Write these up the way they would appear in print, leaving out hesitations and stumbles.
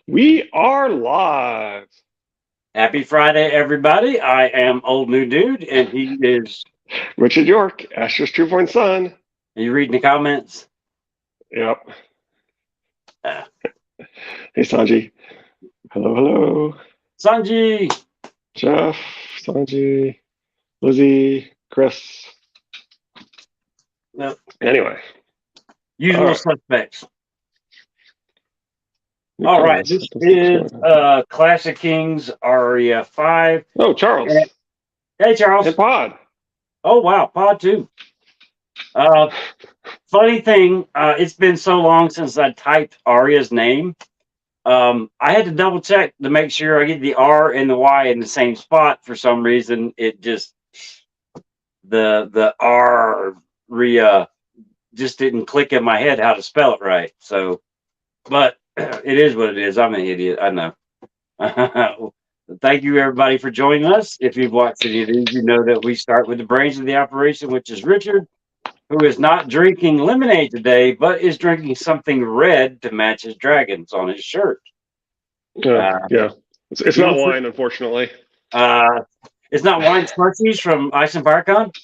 We are live. Happy Friday, everybody. I am Old New Dude, and he is. Richard York, Asher's Trueborn son. Are you reading the comments? Yep. Uh, Hey, Sanji. Hello, hello. Sanji. Jeff, Sanji, Lizzie, Chris. Yep. Anyway. All Usual right. suspects. New All right. comments. This What does this is one? Clash of Kings Arya 5. Oh, Charles. And, hey, And Charles. Pod. Oh, wow. Pod 2. Funny thing, it's been so long since I typed Arya's name. I had to double check to make sure I get the R and the Y in the same spot. For some reason, it just the Arya just didn't click in my head how to spell it right. So, but it is what it is. I'm an idiot. I know. Thank you, everybody, for joining us. If you've watched any of these, you know that we start with the brains of the operation, which is Richard, who is not drinking lemonade today, but is drinking something red to match his dragons on his shirt. Yeah. It's not wine, unfortunately. It's not wine slushies from Ice and Firecon.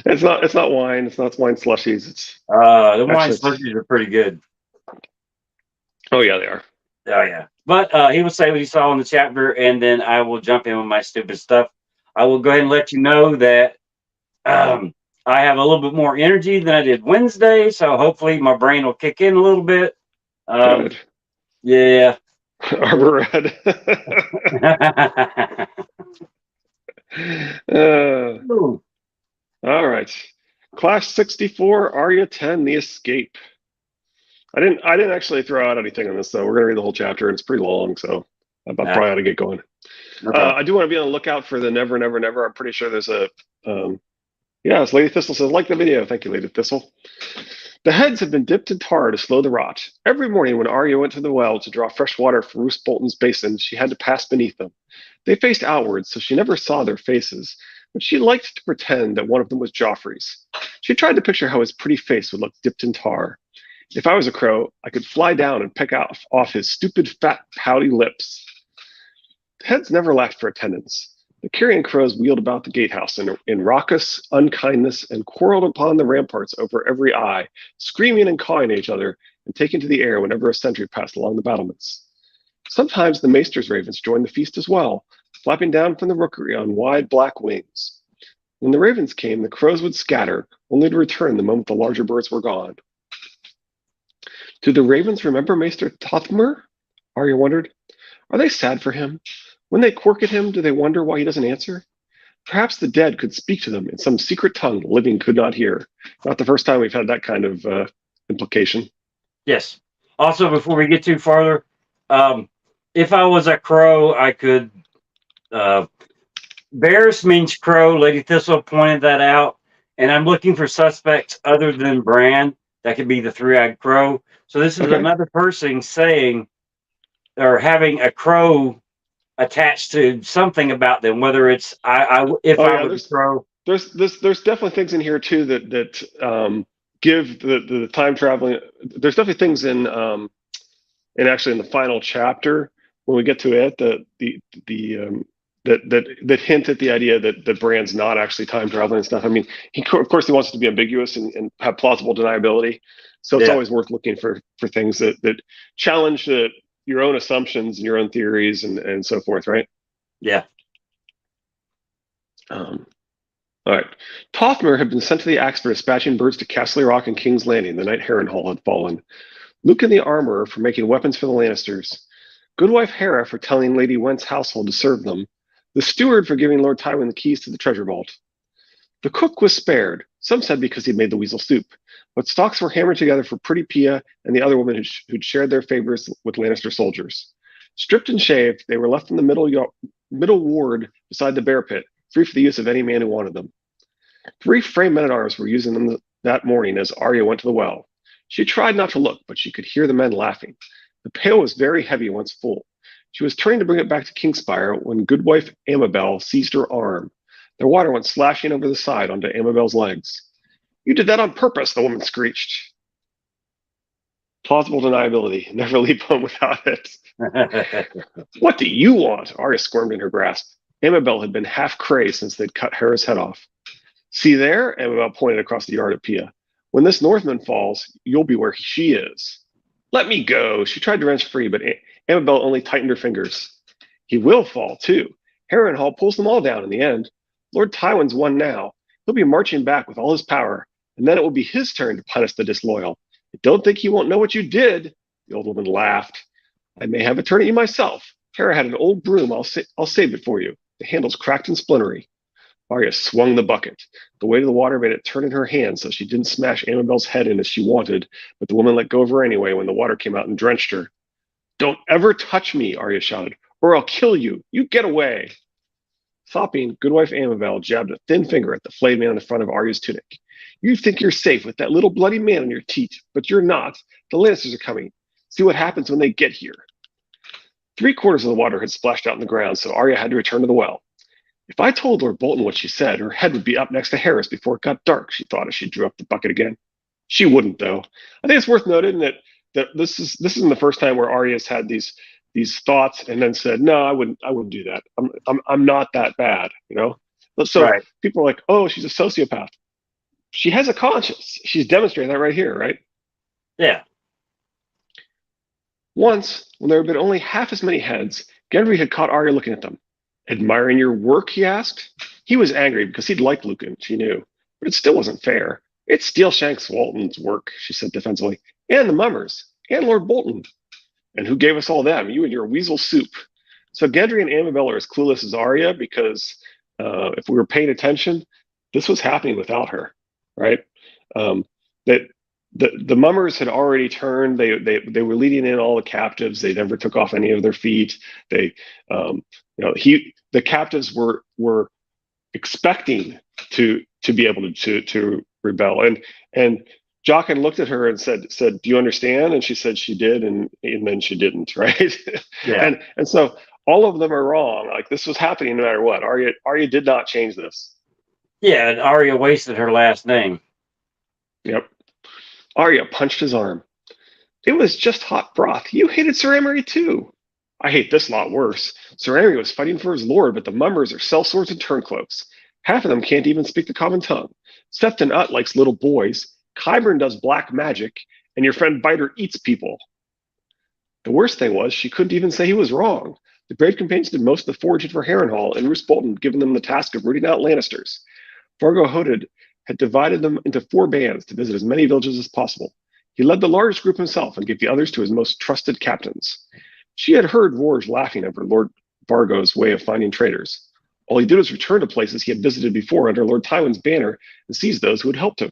It's not wine. It's not wine slushies. The wine slushies are pretty good. Oh yeah, they are. Oh yeah. But he will say what he saw in the chapter, and then I will jump in with my stupid stuff. I will go ahead and let you know that I have a little bit more energy than I did Wednesday, so hopefully my brain will kick in a little bit. Good. Yeah. Arbor Red. All right. Class 64, Arya 10, The Escape. I didn't actually throw out anything on this though. We're gonna read the whole chapter, and it's pretty long, so I probably ought to get going. Okay. I do want to be on the lookout for the Never, Never, Never. I'm pretty sure there's a yes, Lady Thistle says, like the video. Thank you, Lady Thistle. The heads had been dipped in tar to slow the rot. Every morning when Arya went to the well to draw fresh water from Roose Bolton's basin, she had to pass beneath them. They faced outwards, so she never saw their faces, but she liked to pretend that one of them was Joffrey's. She tried to picture how his pretty face would look dipped in tar. If I was a crow, I could fly down and peck off his stupid, fat, pouty lips. The heads never lacked for attendants. The carrion crows wheeled about the gatehouse in raucous unkindness and quarreled upon the ramparts over every eye, screaming and cawing at each other and taking to the air whenever a sentry passed along the battlements. Sometimes the maester's ravens joined the feast as well, flapping down from the rookery on wide black wings. When the ravens came, the crows would scatter, only to return the moment the larger birds were gone. Do the ravens remember Maester Tothmer? Arya wondered. Are they sad for him? When they quirk at him, do they wonder why he doesn't answer? Perhaps the dead could speak to them in some secret tongue the living could not hear. Not the first time we've had that kind of implication. Yes. Also, before we get too farther, if I was a crow, I could. Bears means crow. Lady Thistle pointed that out. And I'm looking for suspects other than Bran. That could be the three-eyed crow. So this is another person saying or having a crow attached to something about them, whether it's I was a crow. There's definitely things in here too that give the time traveling. There's definitely things in and actually in the final chapter when we get to it that hint at the idea that Bran's not actually time traveling and stuff. I mean, of course he wants it to be ambiguous and have plausible deniability. So it's always worth looking for things that challenge your own assumptions and your own theories and so forth, right? Yeah. All right. Tothmer had been sent to the axe for dispatching birds to Castle Rock and King's Landing the night Harrenhal had fallen. Lucan the armorer for making weapons for the Lannisters. Goodwife Hera for telling Lady Went's household to serve them. The steward for giving Lord Tywin the keys to the treasure vault. The cook was spared, some said because he'd made the weasel soup, but stocks were hammered together for Pretty Pia and the other women who'd shared their favors with Lannister soldiers. Stripped and shaved, they were left in the middle ward beside the bear pit, free for the use of any man who wanted them. 3 Frey men-at-arms were using them that morning as Arya went to the well. She tried not to look, but she could hear the men laughing. The pail was very heavy once full. She was turning to bring it back to Kingspire when Goodwife Amabel seized her arm. The water went slashing over the side onto Amabel's legs. You did that on purpose, the woman screeched. Plausible deniability. Never leave home without it. What do you want? Arya squirmed in her grasp. Amabel had been half crazed since they'd cut Hera's head off. See there? Amabel pointed across the yard at Pia. When this Northman falls, you'll be where she is. Let me go. She tried to wrench free, but Amabel only tightened her fingers. He will fall, too. Harrenhal pulls them all down in the end. Lord Tywin's won now. He'll be marching back with all his power, and then it will be his turn to punish the disloyal. I don't think he won't know what you did. The old woman laughed. I may have a turn at you myself. Hera had an old broom. I'll save it for you. The handle's cracked and splintery. Arya swung the bucket. The weight of the water made it turn in her hand so she didn't smash Amabel's head in as she wanted, but the woman let go of her anyway when the water came out and drenched her. Don't ever touch me, Arya shouted, or I'll kill you. You get away. Sopping, Goodwife Amabel jabbed a thin finger at the flayed man on the front of Arya's tunic. You think you're safe with that little bloody man on your teeth, but you're not. The Lannisters are coming. See what happens when they get here. 3/4 of the water had splashed out on the ground, so Arya had to return to the well. If I told Lord Bolton what she said, her head would be up next to Hera's before it got dark, she thought as she drew up the bucket again. She wouldn't, though. I think it's worth noting that this isn't the first time where Arya's had these thoughts and then said, "No, I wouldn't do that. I'm not that bad," you know. So right. People are like, "Oh, she's a sociopath." She has a conscience. She's demonstrating that right here, right? Yeah. Once, when there had been only half as many heads, Gendry had caught Arya looking at them. Admiring your work, he asked. He was angry because he'd liked Lucan, she knew, but it still wasn't fair. It's Steelshanks Walton's work, she said defensively, and the Mummers, and Lord Bolton. And who gave us all them? You and your weasel soup. So Gendry and Amabel are as clueless as Arya because if we were paying attention, this was happening without her, right? That the Mummers had already turned. They were leading in all the captives. They never took off any of their feet. They, the captives were expecting to be able to rebel. And Jaqen looked at her and said, "Do you understand?" And she said she did, and then she didn't, right? Yeah. And so all of them are wrong. Like this was happening no matter what. Arya did not change this. Yeah, and Arya wasted her last name. Yep. Arya punched his arm. It was just hot broth. You hated Sir Amory too. I hate this lot worse. Sir Amory was fighting for his lord, but the Mummers are sellswords and turncloaks. Half of them can't even speak the common tongue. Sefton Ut likes little boys. Qyburn does black magic, and your friend Biter eats people. The worst thing was she couldn't even say he was wrong. The brave companions did most of the foraging for Harrenhal, and Roose Bolton had given them the task of rooting out Lannisters. Vargo Hoded had divided them into 4 bands to visit as many villages as possible. He led the largest group himself and gave the others to his most trusted captains. She had heard Rorge laughing over Lord Vargo's way of finding traitors. All he did was return to places he had visited before under Lord Tywin's banner and seize those who had helped him.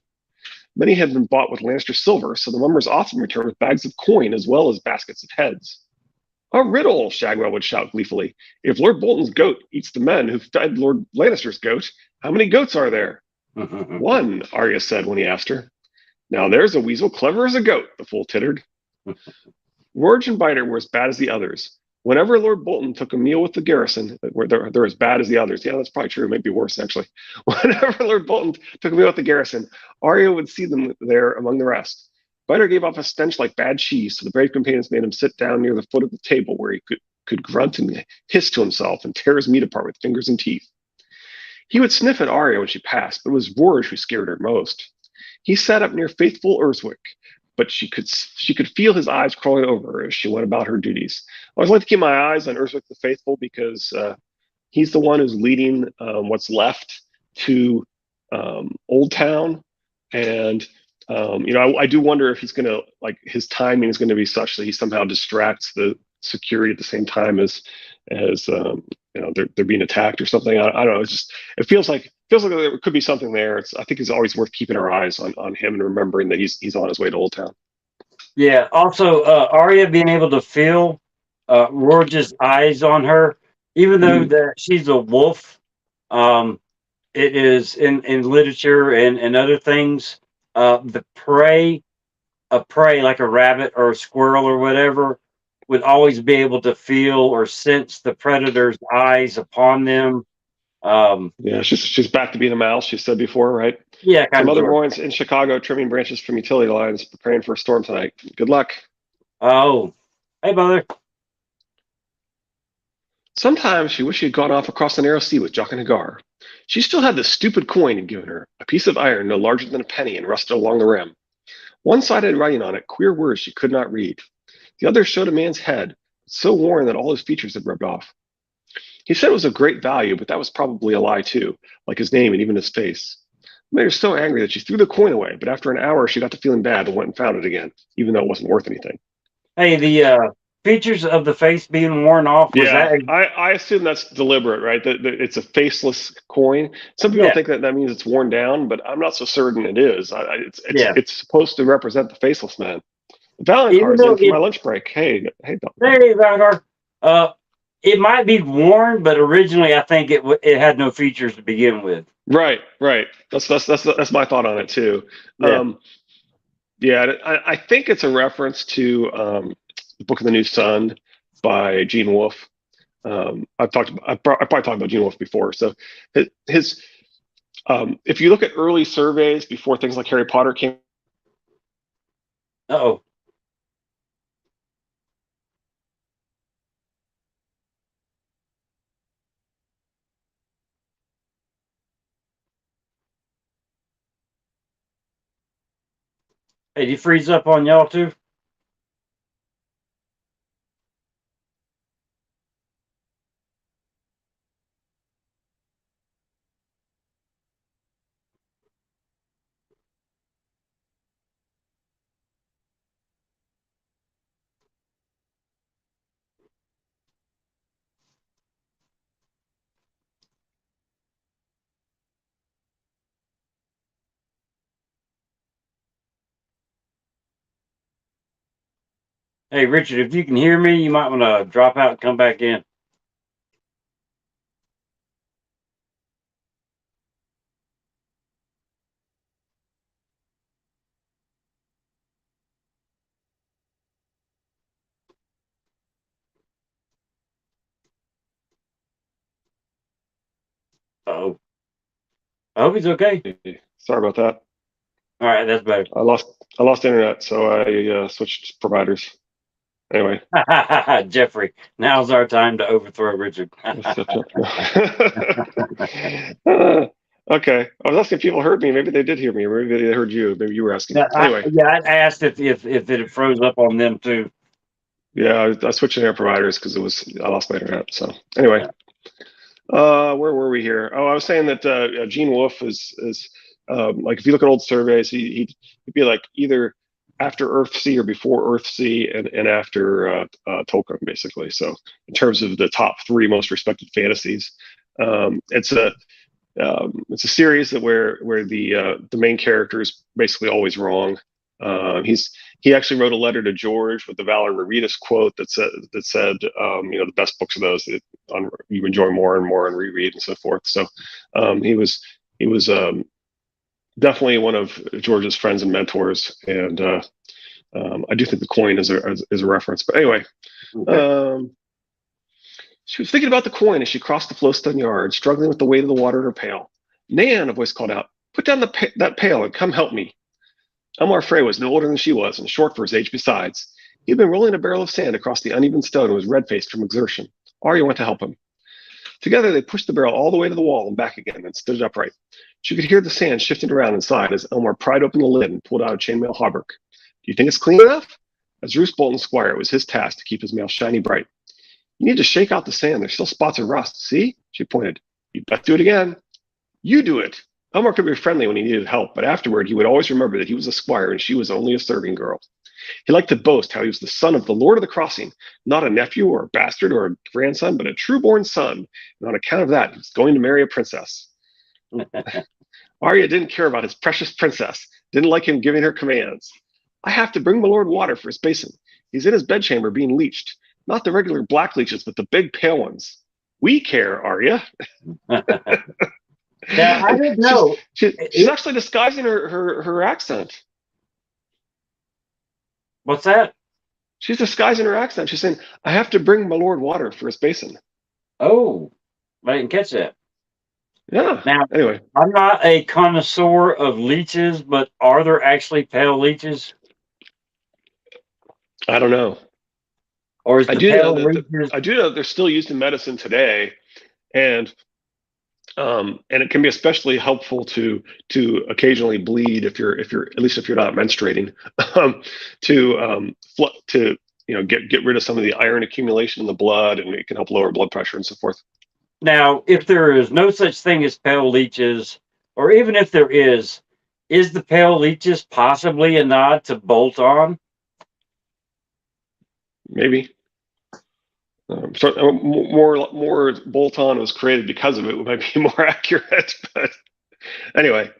Many had been bought with Lannister silver, so the Mummers often returned with bags of coin as well as baskets of heads. A riddle, Shagwell would shout gleefully. If Lord Bolton's goat eats the men who fed Lord Lannister's goat, how many goats are there? 1, Arya said when he asked her. Now there's a weasel clever as a goat, the fool tittered. Rorge and Biter were as bad as the others. Whenever Lord Bolton took a meal with the garrison, they're as bad as the others. Yeah, that's probably true. It might be worse, actually. Whenever Lord Bolton took a meal with the garrison, Arya would see them there among the rest. Biter gave off a stench like bad cheese, so the brave companions made him sit down near the foot of the table where he could grunt and hiss to himself and tear his meat apart with fingers and teeth. He would sniff at Arya when she passed, but it was Rorge who scared her most. He sat up near faithful Urswick, but she could feel his eyes crawling over her as she went about her duties. I always like to keep my eyes on Urswick the Faithful because he's the one who's leading what's left to Old Town, and I do wonder if he's going to, like, his timing is going to be such that he somehow distracts the security at the same time as they're being attacked or something. I don't know. It feels like there could be something there. I think it's always worth keeping our eyes on him and remembering that he's on his way to Old Town. Yeah. Also, Arya being able to feel Rorge's eyes on her, even though that she's a wolf. It is in literature and other things. The prey like a rabbit or a squirrel or whatever would always be able to feel or sense the predator's eyes upon them. Yeah, she's back to being a mouse. She said before, right? Yeah, kind Some of other short. boys in Chicago trimming branches from utility lines, preparing for a storm tonight. Good luck. Oh, hey, brother. Sometimes she wished she had gone off across the narrow sea with Jock and Hagar. She still had the stupid coin he'd given her, a piece of iron no larger than a penny and rusted along the rim. One side had writing on it, queer words she could not read. The other showed a man's head, so worn that all his features had rubbed off. He said it was of great value, but that was probably a lie too, like his name and even his face. It made her so angry that she threw the coin away, but after an hour she got to feeling bad and went and found it again, even though it wasn't worth anything. Hey, the features of the face being worn off, was Yeah, that? I assume that's deliberate, right? That it's a faceless coin. Some people Yeah, think that that means it's worn down, but I'm not so certain it is. yeah. It's supposed to represent the faceless man. Even Valencar's though in for my it, lunch break. Hey, Don. hey, Vanguard, uh, it might be worn, but originally I think it had no features to begin with. Right. That's my thought on it too. Yeah. Um, yeah, I think it's a reference to the Book of the New Sun by Gene Wolfe. I probably talked about Gene Wolfe before. So his if you look at early surveys before things like Harry Potter came, Oh. Hey, did you freeze up on y'all too? Hey, Richard, if you can hear me, you might want to drop out and come back in. Oh, I hope he's okay. sorry about that. All right, that's better. I lost internet, so I switched providers. Anyway, Jeffrey, now's our time to overthrow Richard. okay. I was asking if people heard me. Maybe they did hear me, or maybe they heard you. Maybe you were asking. Anyway, I asked if it froze up on them too. yeah, I was switching air providers because I lost my internet. So anyway, Yeah. where were we here? Oh, I was saying that Gene Wolfe is like if you look at old surveys, he'd be like either after Earthsea or before Earthsea and after Tolkien, basically. So in terms of the top three most respected fantasies, um, it's a it's a series that where the main character is basically always wrong. He actually wrote a letter to George with the Valor Rereadus quote that said the best books are those that you enjoy more and more and reread and so forth. So he was definitely one of George's friends and mentors, and I do think the coin is a reference. But anyway, Okay. um, she was thinking about the coin as she crossed the Flowstone yard, struggling with the weight of the water in her pail. Nan, a voice called out, put down that pail and come help me. Elmar Frey was no older than she was, and short for his age besides. He had been rolling a barrel of sand across the uneven stone and was red-faced from exertion. Arya went to help him. Together, they pushed the barrel all the way to the wall and back again and stood it upright. She could hear the sand shifting around inside as Elmar pried open the lid and pulled out a chainmail hauberk. Do you think it's clean enough? As Roose Bolton Squire, it was his task to keep his mail shiny bright. You need to shake out the sand. There's still spots of rust. See? She pointed. You'd best do it again. You do it. Elmar could be friendly when he needed help, but afterward he would always remember that he was a squire and she was only a serving girl. He liked to boast how he was the son of the Lord of the Crossing, not a nephew or a bastard or a grandson, but a true-born son. And on account of that, he was going to marry a princess. Arya didn't care about his precious princess, didn't like him giving her commands. I have to bring my lord water for his basin. He's in his bedchamber being leeched. Not the regular black leeches, but the big pale ones. We care, Arya. Now I didn't she's, know. she's actually disguising her accent. What's that? She's disguising her accent. She's saying, I have to bring my lord water for his basin. Oh, I didn't catch that. Yeah. Now, Anyway, I'm not a connoisseur of leeches, but are there actually pale leeches, I don't know. or is I the do know pale that leeches? they're still used in medicine today, and it can be especially helpful to occasionally bleed if you're at least if you're not menstruating, um, to get rid of some of the iron accumulation in the blood, and it can help lower blood pressure and so forth. Now, if there is no such thing as pale leeches, or even if there is the pale leeches possibly a nod to bolt on? Maybe. More bolt-on was created because of it. It might be more accurate, but anyway.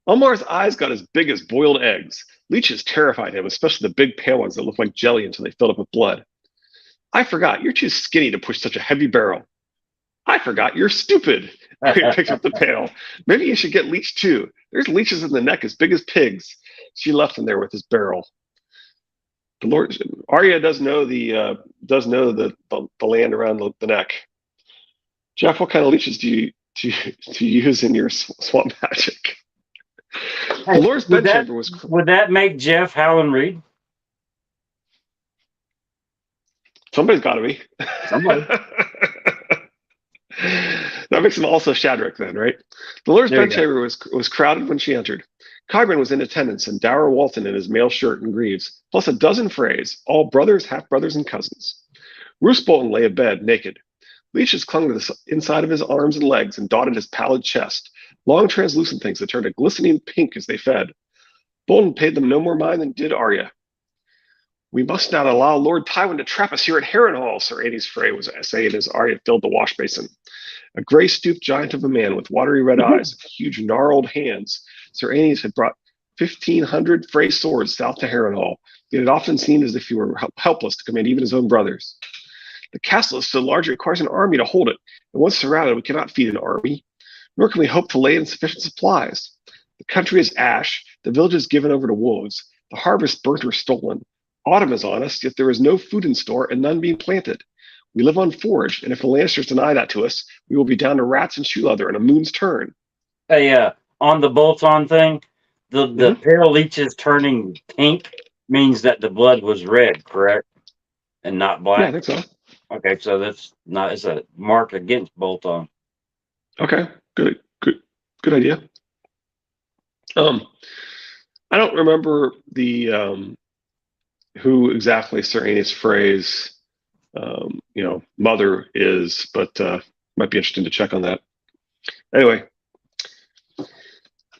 Omar's eyes got as big as boiled eggs. Leeches terrified him, especially the big pale ones that looked like jelly until they filled up with blood. I forgot, you're too skinny to push such a heavy barrel. I forgot, you're stupid. Arya picked up the pail. Maybe you should get leech too. There's leeches in the neck as big as pigs. She left him there with his barrel. The Lord Arya does know the land around the neck. Jeff, what kind of leeches do you use in your swamp magic? Hey, Dolores Bedchamber was. would that make Jeff Howland Reed? Somebody's got to be. Somebody. That makes him also Shadrach then, right? Dolores There you go. Bedchamber was crowded when she entered. Cogburn was in attendance, and Dower Walton in his mail shirt and greaves, plus a dozen Freys, all brothers, half-brothers, and cousins. Roose Bolton lay abed, naked. Leeches clung to the inside of his arms and legs and dotted his pallid chest, long translucent things that turned a glistening pink as they fed. Bolton paid them no more mind than did Arya. We must not allow Lord Tywin to trap us here at Harrenhal, Sir Aenys Frey was saying as Arya filled the wash basin. A gray-stooped giant of a man with watery red eyes and huge gnarled hands, Sir Aenys had brought 1,500 Frey swords south to Harrenhal. Yet it often seemed as if he were helpless to command even his own brothers. The castle is so large it requires an army to hold it, and once surrounded, we cannot feed an army, nor can we hope to lay in sufficient supplies. The country is ash, the villages given over to wolves, the harvest burnt or stolen. Autumn is on us, yet there is no food in store and none being planted. We live on forage, and if the Lannisters deny that to us, we will be down to rats and shoe leather in a moon's turn. Hey, on the bolt-on thing, the Mhm. pale leeches turning pink means that the blood was red, correct, and not Yeah, I black. think so. Okay, so that's not it's a mark against bolt-on. Okay, good idea. I don't remember the who exactly Sir Aenys Frey's mother is, but might be interesting to check on that. Anyway,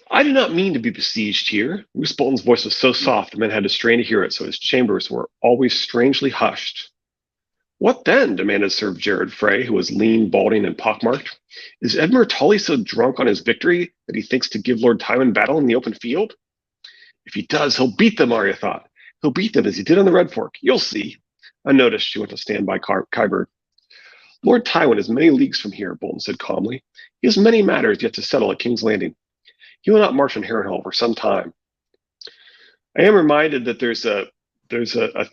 I do not mean to be besieged here. Roose Bolton's voice was so soft the men had to strain to hear it, so his chambers were always strangely hushed. What then? Demanded Sir Jared Frey, who was lean, balding, and pockmarked. Is Edmure Tully so drunk on his victory that he thinks to give Lord Tywin battle in the open field? If he does, he'll beat them, Arya thought. He'll beat them as he did on the Red Fork. You'll see. Unnoticed, she went to stand by Qyburn. Lord Tywin is many leagues from here, Bolton said calmly. He has many matters yet to settle at King's Landing. He will not march on Harrenhal for some time. I am reminded that there's a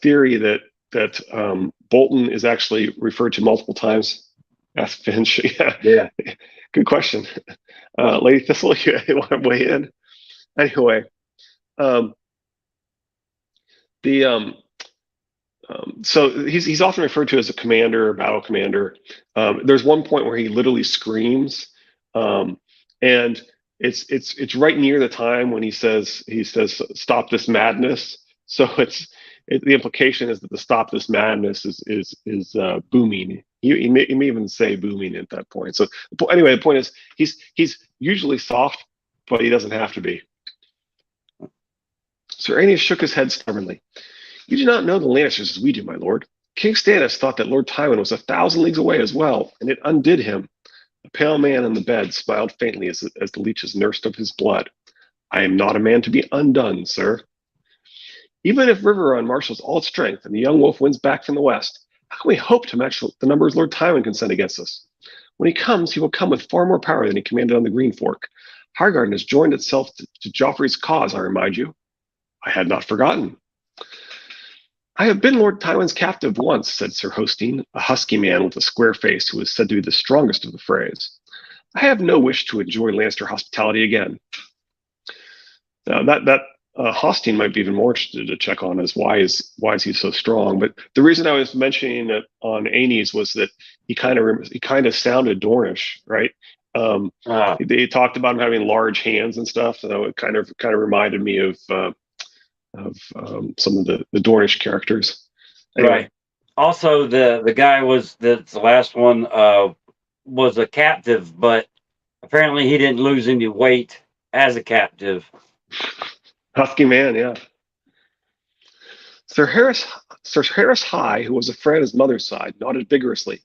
theory that Bolton is actually referred to multiple times. Ask Finch. Yeah. Good question. Lady Thistle, you want to weigh in? Anyway, so he's often referred to as a commander, a battle commander. There's one point where he literally screams, and it's right near the time when he says stop this madness. So the implication is that the stop this madness is booming. He may even say booming at that point. So anyway, the point is he's usually soft, but he doesn't have to be. Sir Aenys shook his head stubbornly. You do not know the Lannisters as we do, my lord. King Stannis thought that Lord Tywin was 1,000 leagues away as well, and it undid him. The pale man in the bed smiled faintly as the leeches nursed of his blood. I am not a man to be undone, sir. Even if Riverrun marshals all its strength and the young wolf wins back from the west, how can we hope to match the numbers Lord Tywin can send against us? When he comes, he will come with far more power than he commanded on the Green Fork. Highgarden has joined itself to Joffrey's cause, I remind you. I had not forgotten. I have been Lord Tywin's captive once, said Sir Hostine, a husky man with a square face who was said to be the strongest of the Freys. I have no wish to enjoy Lannister hospitality again. Now, that Hostine might be even more interested to check on is why is he so strong. But the reason I was mentioning it on Aenys was that he kind of sounded Dornish, right? They talked about him having large hands and stuff, so it kind of reminded me of some of the Dornish characters. Anyway. Right. Also, the guy that's the last one was a captive, but apparently he didn't lose any weight as a captive. Husky man, yeah. Sir Harris High, who was a friend of his mother's side, nodded vigorously.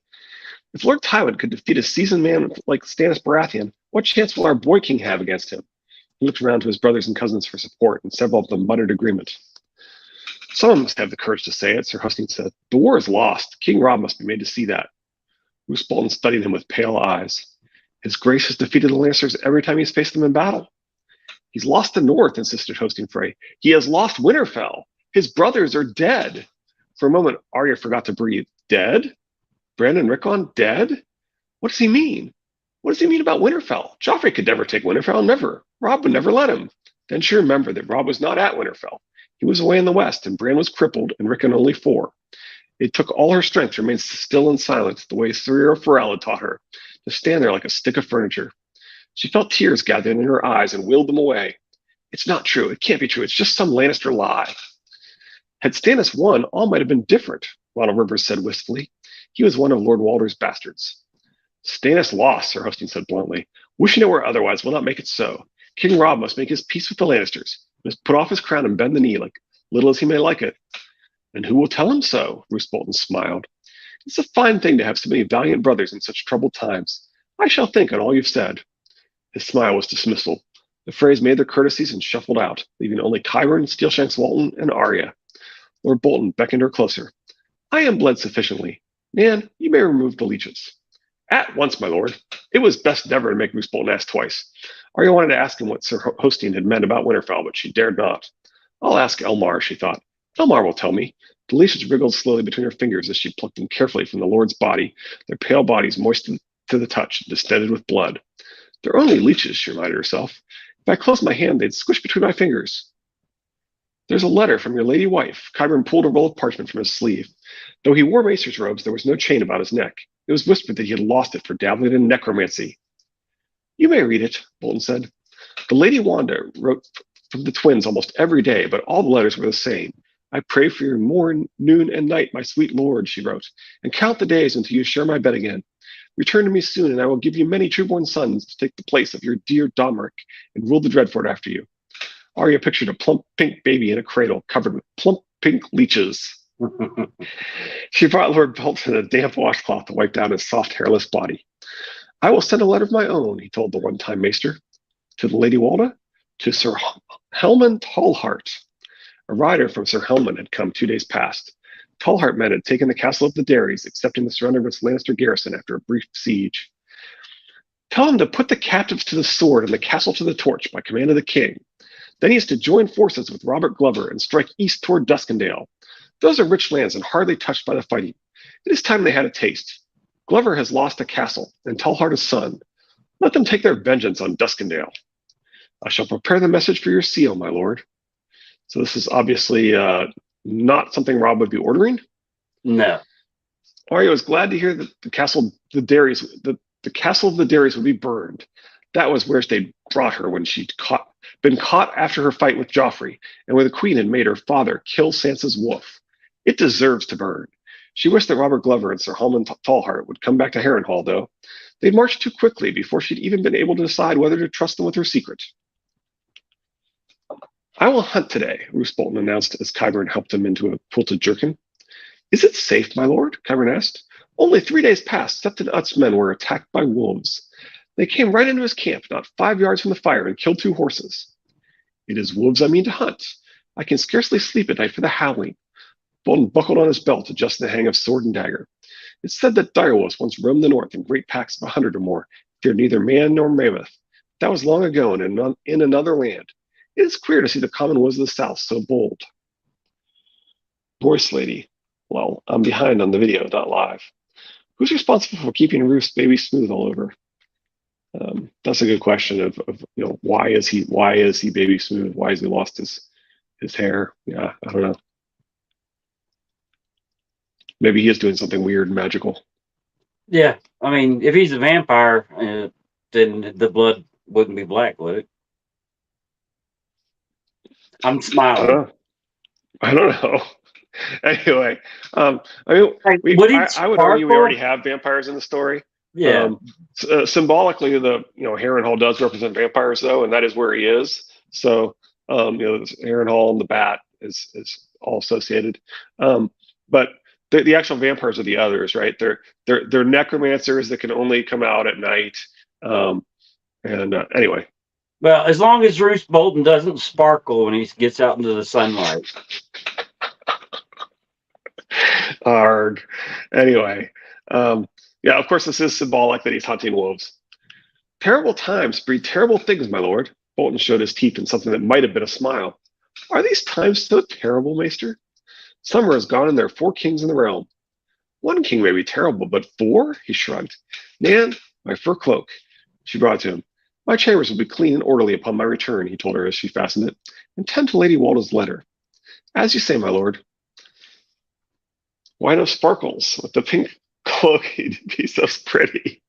If Lord Tywin could defeat a seasoned man like Stannis Baratheon, what chance will our boy king have against him? He looked around to his brothers and cousins for support, and several of them muttered agreement. Someone must have the courage to say it, Sir Hustine said. The war is lost. King Robb must be made to see that. Roose Bolton studied him with pale eyes. His grace has defeated the Lannisters every time he's faced them in battle. He's lost the North, insisted Hosting Frey. He has lost Winterfell. His brothers are dead. For a moment, Arya forgot to breathe. Dead? Brandon Rickon dead? What does he mean? What does he mean about Winterfell? Joffrey could never take Winterfell, never. Robb would never let him. Then she remembered that Robb was not at Winterfell. He was away in the west, and Bran was crippled, and Rickon only 4. It took all her strength to remain still and silent, the way Sir Farrell had taught her, to stand there like a stick of furniture. She felt tears gathering in her eyes and willed them away. It's not true. It can't be true. It's just some Lannister lie. Had Stannis won, all might have been different, Ronald Rivers said wistfully. He was one of Lord Walder's bastards. Stannis lost, Sir Hosting said bluntly. Wishing it were otherwise will not make it so. King Robb must make his peace with the Lannisters. He must put off his crown and bend the knee, like little as he may like it. And who will tell him so? Roose Bolton smiled. It's a fine thing to have so many valiant brothers in such troubled times. I shall think on all you've said. His smile was dismissal. The Freys made their courtesies and shuffled out, leaving only Qyburn, Steelshanks Walton, and Arya. Lord Bolton beckoned her closer. I am bled sufficiently. Nan, you may remove the leeches. At once, my lord. It was best never to make Roose Bolton ask twice. Arya wanted to ask him what Sir Hosting had meant about Winterfell, but she dared not. I'll ask Elmar, she thought. Elmar will tell me. The leeches wriggled slowly between her fingers as she plucked them carefully from the lord's body, their pale bodies moistened to the touch and distended with blood. They're only leeches, she reminded herself. If I closed my hand, they'd squish between my fingers. There's a letter from your lady wife. Qyburn pulled a roll of parchment from his sleeve. Though he wore maester's robes, there was no chain about his neck. It was whispered that he had lost it for dabbling in necromancy. You may read it, Bolton said. The Lady Wanda wrote from the twins almost every day, but all the letters were the same. I pray for your morn, noon, and night, my sweet lord, she wrote, and count the days until you share my bed again. Return to me soon, and I will give you many true-born sons to take the place of your dear Domeric and rule the Dreadfort after you. Arya pictured a plump pink baby in a cradle covered with plump pink leeches. She brought Lord Bolton a damp washcloth to wipe down his soft, hairless body. I will send a letter of my own, he told the one-time maester. To the Lady Walda? To Sir Helman Tallhart. A rider from Sir Helman had come 2 days past. Tallhart men had taken the castle of the Dairies, accepting the surrender of its Lannister garrison after a brief siege. Tell him to put the captives to the sword and the castle to the torch by command of the king. Then he is to join forces with Robert Glover and strike east toward Duskendale. Those are rich lands and hardly touched by the fighting. It is time they had a taste. Glover has lost a castle, and Tallhart his son. Let them take their vengeance on Duskendale. I shall prepare the message for your seal, my lord. So this is obviously not something Robb would be ordering. No. Arya was glad to hear that the castle of the Dairies would be burned. That was where they brought her when she'd been caught after her fight with Joffrey, and where the queen had made her father kill Sansa's wolf. It deserves to burn. She wished that Robert Glover and Sir Helman Tallhart would come back to Harrenhal, though. They'd marched too quickly before she'd even been able to decide whether to trust them with her secret. I will hunt today, Roose Bolton announced as Qyburn helped him into a quilted jerkin. Is it safe, my lord? Qyburn asked. Only 3 days past, Septon Ut's men were attacked by wolves. They came right into his camp, not 5 yards from the fire, and killed 2 horses. It is wolves I mean to hunt. I can scarcely sleep at night for the howling. Bolton buckled on his belt, adjusting the hang of sword and dagger. It's said that direwolves once roamed the north in great packs of 100 or more, feared neither man nor mammoth. That was long ago and in another land. It is queer to see the common wolves of the south so bold. Voice lady. Well, I'm behind on the video, not live. Who's responsible for keeping Roof's baby smooth all over? That's a good question of why is he baby smooth? Why has he lost his hair? Yeah, I don't know. Maybe he is doing something weird and magical. Yeah, I mean, if he's a vampire, then the blood wouldn't be black, would it? I'm I smiling. don't know. I don't know. Anyway, I mean, Like, would it I would argue we already sparkle? have vampires in the story. Yeah. Um, Symbolically, Harrenhal does represent vampires, though, and that is where he is. So, Harrenhal and the Bat is all associated. But the actual vampires are the others, right? They're necromancers that can only come out at night. And anyway, Well, as long as Roose Bolton doesn't sparkle when he gets out into the sunlight. arg. Anyway, yeah, of course, this is symbolic that he's hunting wolves. Terrible times breed terrible things, my lord. Bolton showed his teeth in something that might have been a smile. Are these times so terrible, maester? Summer has gone and there are 4 kings in the realm. 1 king may be terrible, but 4? He shrugged. Nan, my fur cloak. She brought it to him. My chambers will be clean and orderly upon my return, he told her as she fastened it. And tend to Lady Walda's letter. As you say, my lord. Why no sparkles? With the pink cloak, he'd be so pretty.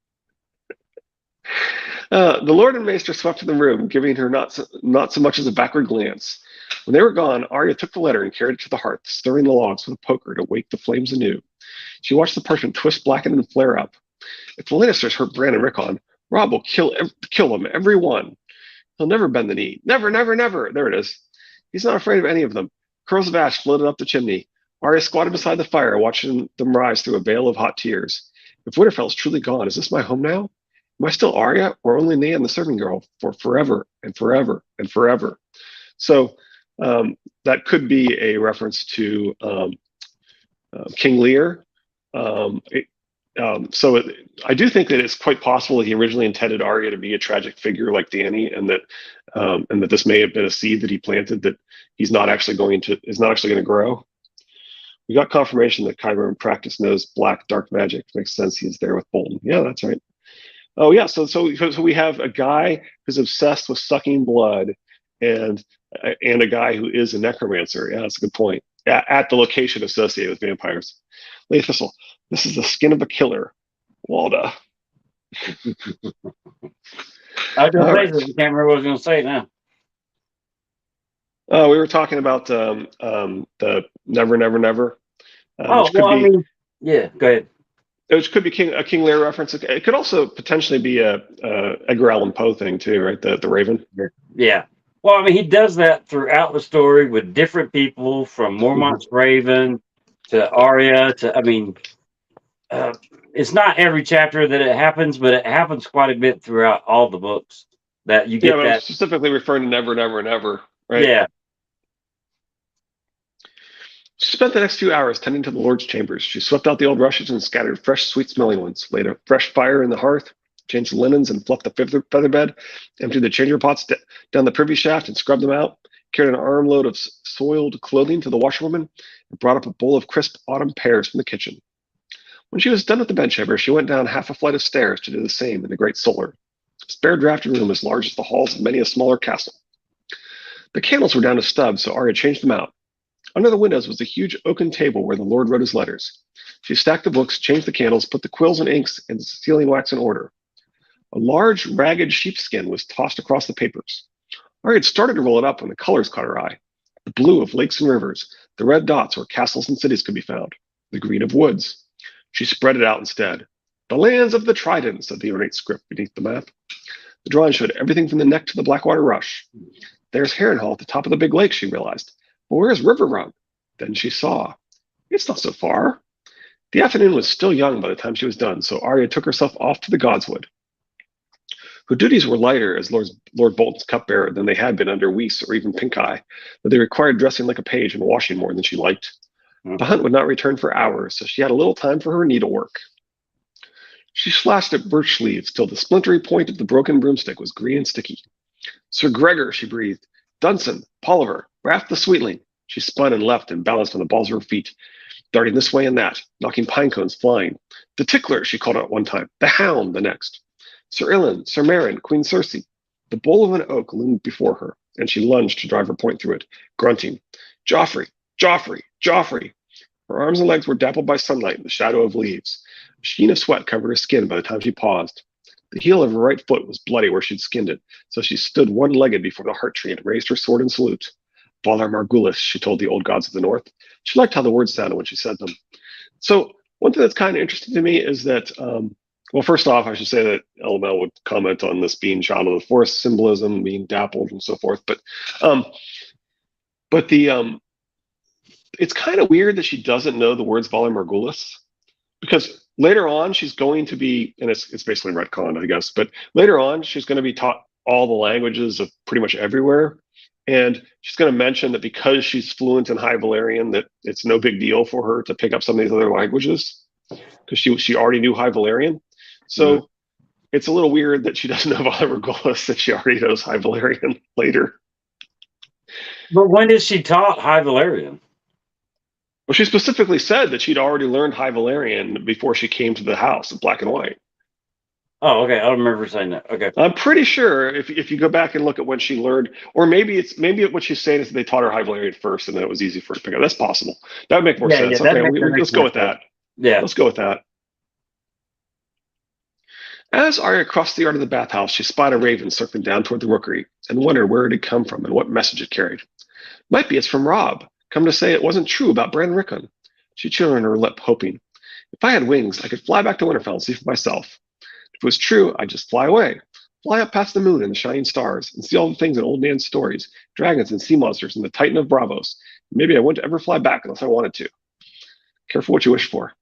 The Lord and Maester swept in the room, giving her not so much as a backward glance. When they were gone, Arya took the letter and carried it to the hearth, stirring the logs with a poker to wake the flames anew. She watched the parchment twist, blacken, and flare up. If the Lannisters hurt Bran and Rickon, Robb will kill them, every one. He'll never bend the knee. Never, never, never. There it is. He's not afraid of any of them. Curls of ash floated up the chimney. Arya squatted beside the fire, watching them rise through a veil of hot tears. If Winterfell's truly gone, is this my home now? Am I still Arya, or only Nan, the serving girl, for forever and forever and forever? So that could be a reference to King Lear. I do think that it's quite possible that he originally intended Arya to be a tragic figure like Dany, and that this may have been a seed that he planted that is not actually going to grow. We got confirmation that Kyber in practice knows black dark magic. Makes sense. He's there with Bolton. Yeah, that's right. Oh yeah, so we have a guy who's obsessed with sucking blood, and a guy who is a necromancer. Yeah, that's a good point. At the location associated with vampires. Lady Thistle, this is the skin of a killer. Walda. I was going to All say right. that. I can't remember what I was going to say now. We were talking about the Never, Never, Never. Oh, well, I mean, yeah, go ahead. Which could be a King Lear reference. It could also potentially be a Edgar Allan Poe thing too, right? The Raven. Yeah. Well, I mean, he does that throughout the story with different people, from Mormont's Raven to Arya to, I mean, it's not every chapter that it happens, but it happens quite a bit throughout all the books that you get but that. I'm specifically referring to Never, Never, Never, right? Yeah. She spent the next few hours tending to the Lord's chambers. She swept out the old rushes and scattered fresh, sweet-smelling ones, laid a fresh fire in the hearth, changed the linens and fluffed the feather bed, emptied the changer pots down the privy shaft and scrubbed them out, carried an armload of soiled clothing to the washerwoman, and brought up a bowl of crisp autumn pears from the kitchen. When she was done with the bedchamber, she went down half a flight of stairs to do the same in the great solar, a spare drafty room as large as the halls of many a smaller castle. The candles were down to stubs, so Arya changed them out. Under the windows was a huge oaken table where the Lord wrote his letters. She stacked the books, changed the candles, put the quills and inks and sealing wax in order. A large, ragged sheepskin was tossed across the papers. Arya had started to roll it up when the colors caught her eye. The blue of lakes and rivers, the red dots where castles and cities could be found, the green of woods. She spread it out instead. The lands of the Trident, said the ornate script beneath the map. The drawing showed everything from the neck to the Blackwater Rush. There's Harrenhal at the top of the big lake, she realized. But where is Riverrun? Then she saw. It's not so far. The afternoon was still young by the time she was done, so Arya took herself off to the Godswood. Her duties were lighter as Lord Bolton's cupbearer than they had been under Weiss or even Pinkeye, but they required dressing like a page and washing more than she liked. The hunt would not return for hours, so she had a little time for her needlework. She slashed at birch leaves till the splintery point of the broken broomstick was green and sticky. Sir Gregor, she breathed. Dunson, Polliver, Raff the Sweetling. She spun and leapt and balanced on the balls of her feet, darting this way and that, knocking pine cones flying. The Tickler, she called out one time. The Hound, the next. Sir Ilan, Sir Marin, Queen Circe. The bole of an oak loomed before her, and she lunged to drive her point through it, grunting, Joffrey, Joffrey, Joffrey. Her arms and legs were dappled by sunlight and the shadow of leaves. A sheen of sweat covered her skin by the time she paused. The heel of her right foot was bloody where she'd skinned it, so she stood one-legged before the heart tree and raised her sword in salute. Valar Margulis, she told the old gods of the north. She liked how the words sounded when she said them. So one thing that's kind of interesting to me is that, well, first off, I should say that LML would comment on this being child of the forest symbolism, being dappled and so forth. But it's kind of weird that she doesn't know the words Valar Morghulis, because later on she's going to be, and it's basically retcon, I guess, but later on she's going to be taught all the languages of pretty much everywhere. And she's going to mention that because she's fluent in High Valyrian, that it's no big deal for her to pick up some of these other languages because she already knew High Valyrian. So it's a little weird that she doesn't know Valar Morghulis, that she already knows High Valyrian later. But when did she taught High Valyrian? Well, she specifically said that she'd already learned High Valyrian before she came to the house in Black and White. Oh, okay. I don't remember saying that. Okay. I'm pretty sure if you go back and look at when she learned, or maybe what she's saying is they taught her High Valyrian first, and then it was easy for her to pick up. That's possible. That would make more sense. Yeah, okay, let's go with that. Yeah, let's go with that. As Arya crossed the yard of the bathhouse, she spied a raven circling down toward the rookery and wondered where it had come from and what message it carried. Might be it's from Robb, come to say it wasn't true about Bran Rickon. She chewed on her lip, hoping, if I had wings, I could fly back to Winterfell and see for myself. If it was true, I'd just fly away, fly up past the moon and the shining stars, and see all the things in Old Nan's stories, dragons and sea monsters and the Titan of Braavos. Maybe I wouldn't ever fly back unless I wanted to. Careful what you wish for.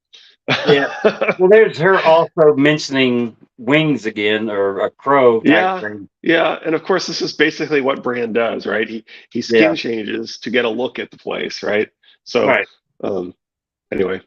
Yeah. Well, there's her also mentioning wings again, or a crow. Thing. Yeah. And of course, this is basically what Bran does, right? He skin changes to get a look at the place, right? So, anyway.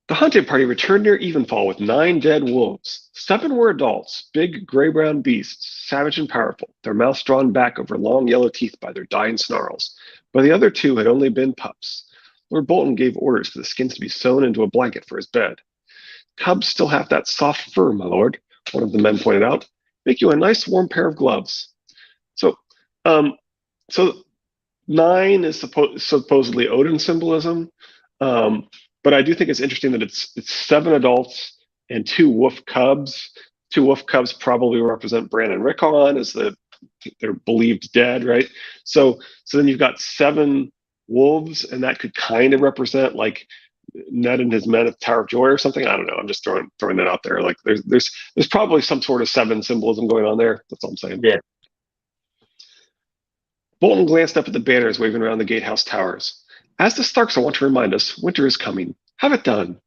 The hunting party returned near evenfall with 9 dead wolves. 7 were adults, big gray-brown beasts, savage and powerful, their mouths drawn back over long yellow teeth by their dying snarls. But the other 2 had only been pups. Lord Bolton gave orders for the skins to be sewn into a blanket for his bed. Cubs still have that soft fur, my lord, one of the men pointed out. Make you a nice warm pair of gloves. So 9 is supposedly Odin symbolism. But I do think it's interesting that it's 7 adults and 2 wolf cubs. 2 wolf cubs probably represent Bran and Rickon as they're believed dead, right? So then you've got 7 wolves, and that could kind of represent like Ned and his men at the Tower of Joy or something. I don't know. I'm just throwing that out there. Like there's probably some sort of 7 symbolism going on there. That's all I'm saying. Yeah. Bolton glanced up at the banners waving around the gatehouse towers. As the Starks want to remind us, winter is coming. Have it done.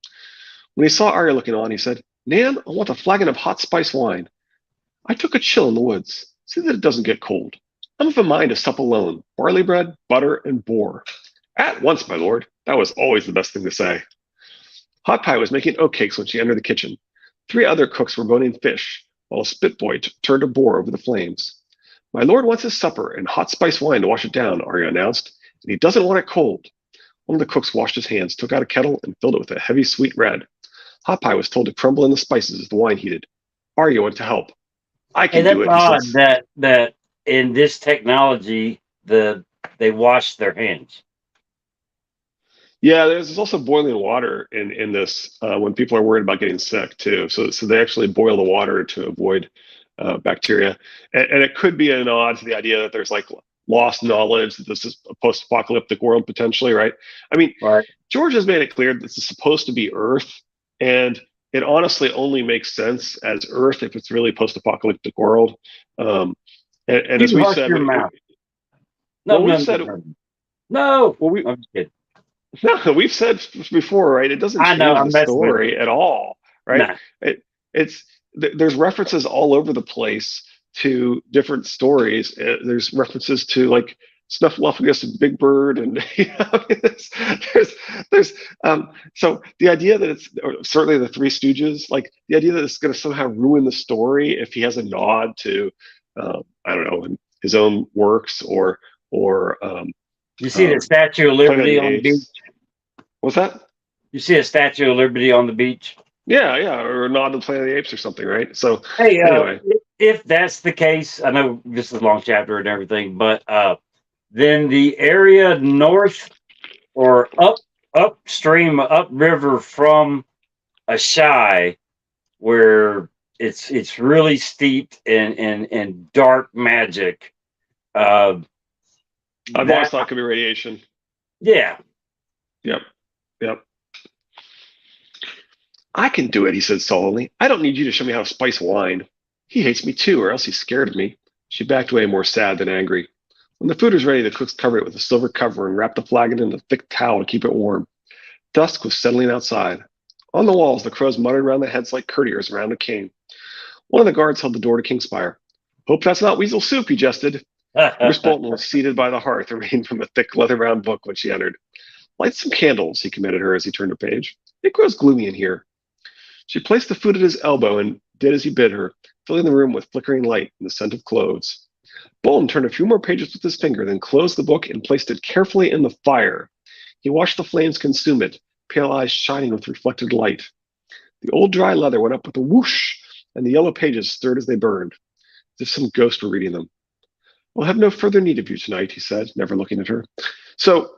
When he saw Arya looking on, he said, Nan, I want a flagon of hot spice wine. I took a chill in the woods. See that it doesn't get cold. I'm of a mind to sup alone. Barley bread, butter, and boar. At once, my lord. That was always the best thing to say. Hot Pie was making oat cakes when she entered the kitchen. 3 other cooks were boning fish, while a spit boy turned a boar over the flames. My lord wants his supper and hot spice wine to wash it down, Arya announced, and he doesn't want it cold. One of the cooks washed his hands, took out a kettle, and filled it with a heavy, sweet red. Hot Pie was told to crumble in the spices as the wine heated. Arya went to help. I can do it. That's odd that in this technology, they wash their hands. Yeah, there's also boiling water in this when people are worried about getting sick too. So they actually boil the water to avoid bacteria, and it could be a nod to the idea that there's like lost knowledge that this is a post-apocalyptic world potentially, right? I mean, George has made it clear that this is supposed to be Earth, and it honestly only makes sense as Earth if it's really post-apocalyptic world. And as we said, we've said before, right? It doesn't change the story at all, right? No. There's references all over the place to different stories. There's references to like Snuffleupagus and Big Bird, and so the idea that it's certainly the Three Stooges, like the idea that it's going to somehow ruin the story if he has a nod to I don't know, his own works or you see the Statue of Liberty on the beach. What's that? You see a Statue of Liberty on the beach? Yeah, or Nod to Planet of the Apes or something, right? So Hey, anyway, if that's the case, I know this is a long chapter and everything, but then the area north or upstream, upriver from Ashai, where it's really steeped in dark magic. Uh, I've always that thought it could be radiation. yeah. Yep, yep. I can do it, he said sullenly. I don't need you to show me how to spice wine. He hates me too, or else he's scared of me. She backed away more sad than angry. When the food was ready, the cooks covered it with a silver cover and wrapped the flagon in a thick towel to keep it warm. Dusk was settling outside. On the walls, the crows muttered around their heads like courtiers around a king. One of the guards held the door to Kingspire. Hope that's not weasel soup, he jested. Bruce Bolton was seated by the hearth, reading from a thick leather-bound book when she entered. Light some candles, he commanded her as he turned a page. It grows gloomy in here. She placed the food at his elbow and did as he bid her, filling the room with flickering light and the scent of cloves. Bolton turned a few more pages with his finger, then closed the book and placed it carefully in the fire. He watched the flames consume it, pale eyes shining with reflected light. The old dry leather went up with a whoosh, and the yellow pages stirred as they burned, as if some ghost were reading them. We'll have no further need of you tonight, he said, never looking at her. So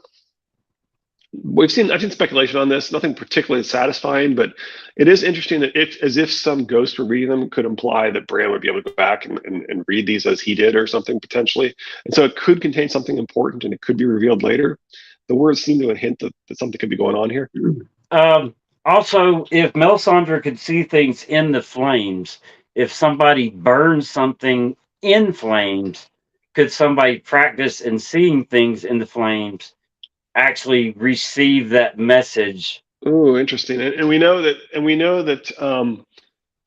I've seen speculation on this, nothing particularly satisfying, but it is interesting that as if some ghost were reading them could imply that Bran would be able to go back and read these as he did or something potentially. And so it could contain something important and it could be revealed later. The words seem to hint that something could be going on here. Also, if Melisandre could see things in the flames, if somebody burns something in flames, could somebody practice in seeing things in the flames actually receive that message? Oh, interesting. And we know that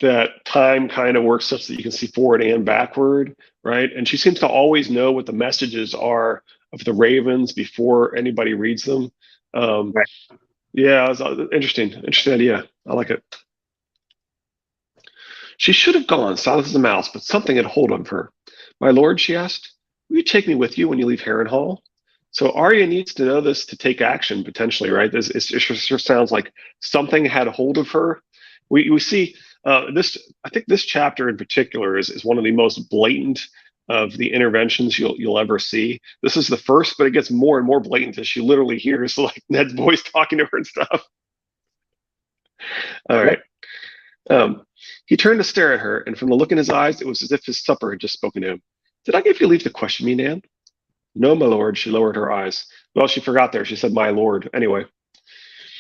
that time kind of works such that you can see forward and backward, right? And she seems to always know what the messages are of the ravens before anybody reads them. Right. Yeah, it's interesting idea. I like it. She should have gone, silent as a mouse, but something had hold of her. My lord, she asked, will you take me with you when you leave Harrenhal? So Arya needs to know this to take action potentially, right? It just sounds like something had hold of her. We see this. I think this chapter in particular is one of the most blatant of the interventions you'll ever see. This is the first, but it gets more and more blatant as she literally hears like Ned's voice talking to her and stuff. All right. He turned to stare at her, and from the look in his eyes, it was as if his supper had just spoken to him. Did I give you leave to question me, Nan? No, my lord. She lowered her eyes. Well, she forgot there. She said, my lord. Anyway.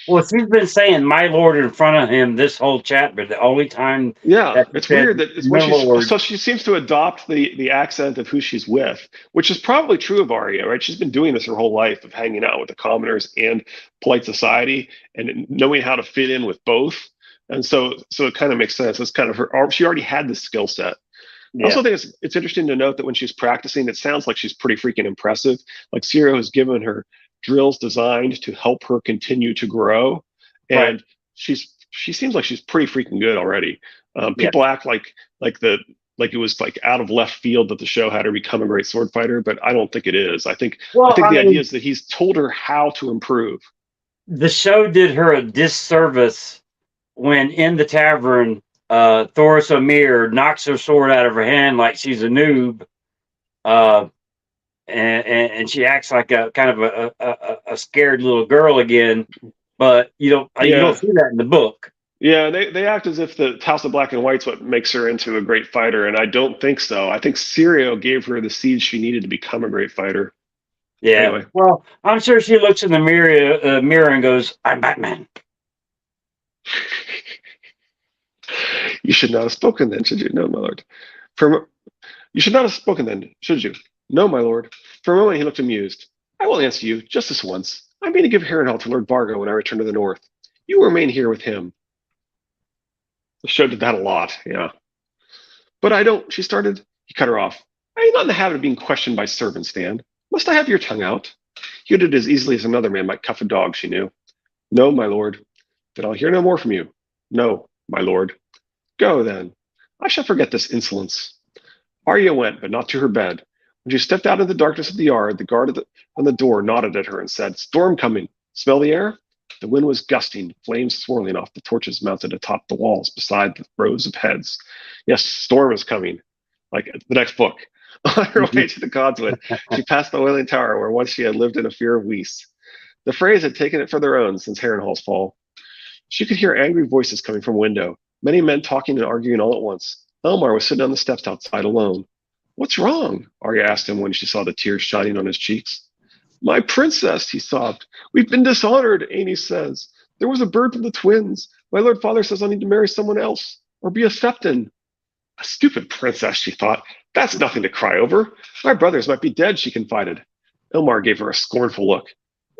Well, she's been saying "my lord" in front of him this whole chapter. The only time, yeah, it's weird that it's when she's so she seems to adopt the accent of who she's with, which is probably true of Arya, right? She's been doing this her whole life of hanging out with the commoners and polite society and knowing how to fit in with both. And so it kind of makes sense. It's kind of her. She already had this skill set. Yeah. I also think it's interesting to note that when she's practicing, it sounds like she's pretty freaking impressive. Like Syrio has given her drills designed to help her continue to grow, and right. she seems like she's pretty freaking good already. People act like it was like out of left field that the show had her become a great sword fighter, but I don't think it is. I think the idea is that he's told her how to improve. The show did her a disservice when in the tavern, Thoris Amir knocks her sword out of her hand like she's a noob, and she acts like a kind of a scared little girl again. But you don't see that in the book. Yeah, they act as if the House of Black and White's what makes her into a great fighter, and I don't think so. I think Syrio gave her the seeds she needed to become a great fighter. Yeah. Anyway. Well, I'm sure she looks in the mirror and goes, "I'm Batman." You should not have spoken then, should you? No, my lord. You should not have spoken then, should you? No, my lord. For a moment he looked amused. I will answer you, just this once. I mean to give Harrenhal to Lord Vargo when I return to the north. You remain here with him. The show did that a lot, yeah. But I don't, she started. He cut her off. I am not in the habit of being questioned by servants, Dan. Must I have your tongue out? He did it as easily as another man might cuff a dog, she knew. No, my lord. Then I'll hear no more from you. No, my lord. Go, then. I shall forget this insolence. Arya went, but not to her bed. When she stepped out in the darkness of the yard, the guard on the door nodded at her and said, Storm coming. Smell the air? The wind was gusting, flames swirling off the torches mounted atop the walls beside the rows of heads. Yes, storm is coming, like the next book. On her way to the Godswood, she passed the Wailing Tower, where once she had lived in a fear of Weiss. The Freys had taken it for their own since Harrenhal's fall. She could hear angry voices coming from a window, many men talking and arguing all at once. Elmar was sitting on the steps outside alone. What's wrong? Arya asked him when she saw the tears shining on his cheeks. My princess, he sobbed. We've been dishonored, Aenys says. There was a birth of the twins. My lord father says I need to marry someone else, or be a septon. A stupid princess, she thought. That's nothing to cry over. My brothers might be dead, she confided. Elmar gave her a scornful look.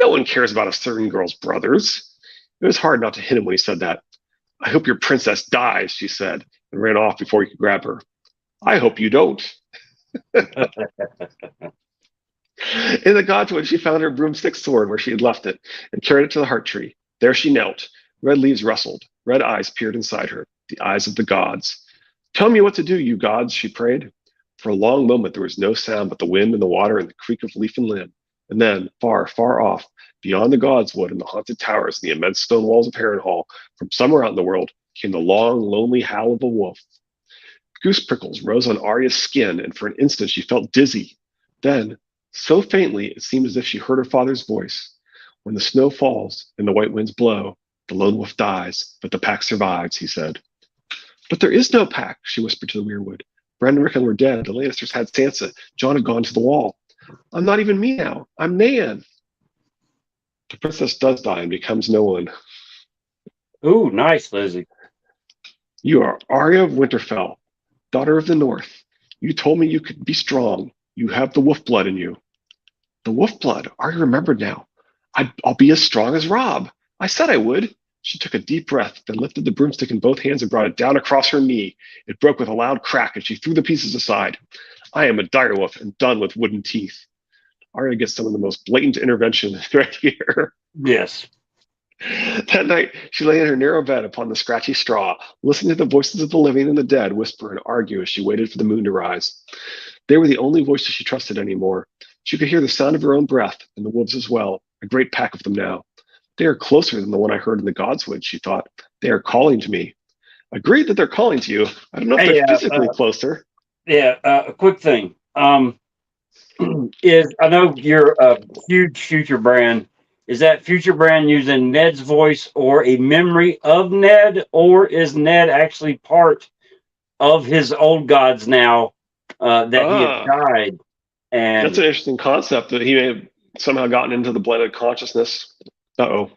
No one cares about a certain girl's brothers. It was hard not to hit him when he said that. I hope your princess dies, she said, and ran off before he could grab her. I hope you don't. In the Godswood, she found her broomstick sword where she had left it and carried it to the heart tree. There she knelt. Red leaves rustled. Red eyes peered inside her, the eyes of the gods. Tell me what to do, you gods, she prayed. For a long moment, there was no sound but the wind and the water and the creak of leaf and limb. And then, far, far off, beyond the Godswood and the haunted towers and the immense stone walls of Harrenhal, from somewhere out in the world, came the long, lonely howl of a wolf. Goose prickles rose on Arya's skin, and for an instant she felt dizzy. Then, so faintly, it seemed as if she heard her father's voice. When the snow falls and the white winds blow, the lone wolf dies, but the pack survives, he said. But there is no pack, she whispered to the weirwood. Bran and Rickon were dead. The Lannisters had Sansa. Jon had gone to the wall. I'm not even me now. I'm Nan. The princess does die and becomes no one. Ooh, nice, Lizzie. You are Arya of Winterfell, daughter of the North. You told me you could be strong. You have the wolf blood in you. The wolf blood. Arya remembered now. I'll be as strong as Robb. I said I would. She took a deep breath, then lifted the broomstick in both hands and brought it down across her knee. It broke with a loud crack, and she threw the pieces aside. I am a direwolf and done with wooden teeth. Arya gets some of the most blatant intervention right here. Yes. That night, she lay in her narrow bed upon the scratchy straw, listening to the voices of the living and the dead whisper and argue as she waited for the moon to rise. They were the only voices she trusted anymore. She could hear the sound of her own breath, and the wolves as well, a great pack of them now. They are closer than the one I heard in the Godswood, she thought. They are calling to me. Agreed that they're calling to you. I don't know if they're physically closer. Yeah, a quick thing. Is I know you're a huge Future Brand. Is that Future Brand using Ned's voice or a memory of Ned, or is Ned actually part of his old gods now that he had died? And that's an interesting concept that he may have somehow gotten into the blended consciousness. Uh-oh.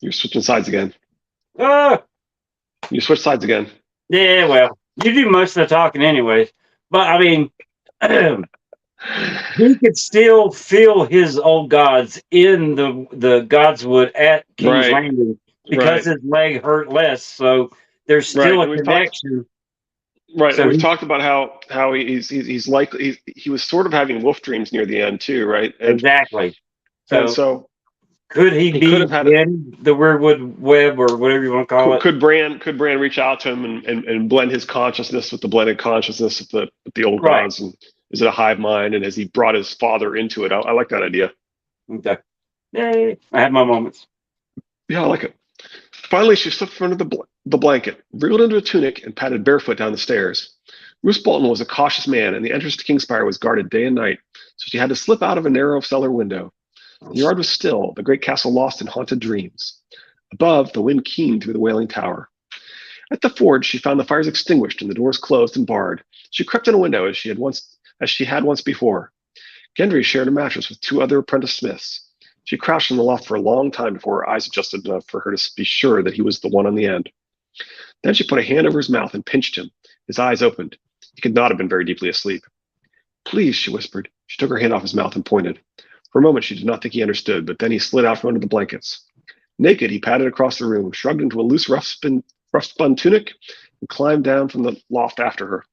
You're switching sides again. You switch sides again. Yeah, well, you do most of the talking anyways. But, I mean, he could still feel his old gods in the Godswood at King's Landing because his leg hurt less. So there's still a connection. So and we've talked about how he's likely he was sort of having wolf dreams near the end too, right? Exactly. So could he be in the Weirwood web or whatever you want to call it? Could Bran reach out to him and blend his consciousness with the blended consciousness of the old gods? And is it a hive mind? And has he brought his father into it? I like that idea. Okay. Yay. I have my moments. Yeah, I like it. Finally, she slipped from under the blanket, wriggled into a tunic, and padded barefoot down the stairs. Roose Bolton was a cautious man, and the entrance to Kingspire was guarded day and night, so she had to slip out of a narrow cellar window. The yard was still, the great castle lost in haunted dreams. Above, the wind keened through the Wailing Tower. At the forge, she found the fires extinguished and the doors closed and barred. She crept in a window as she had once before. Gendry shared a mattress with two other apprentice smiths. She crouched in the loft for a long time before her eyes adjusted enough for her to be sure that he was the one on the end. Then she put a hand over his mouth and pinched him. His eyes opened. He could not have been very deeply asleep. Please, she whispered. She took her hand off his mouth and pointed. For a moment, she did not think he understood, but then he slid out from under the blankets. Naked, he padded across the room, shrugged into a loose rough-spun tunic, and climbed down from the loft after her.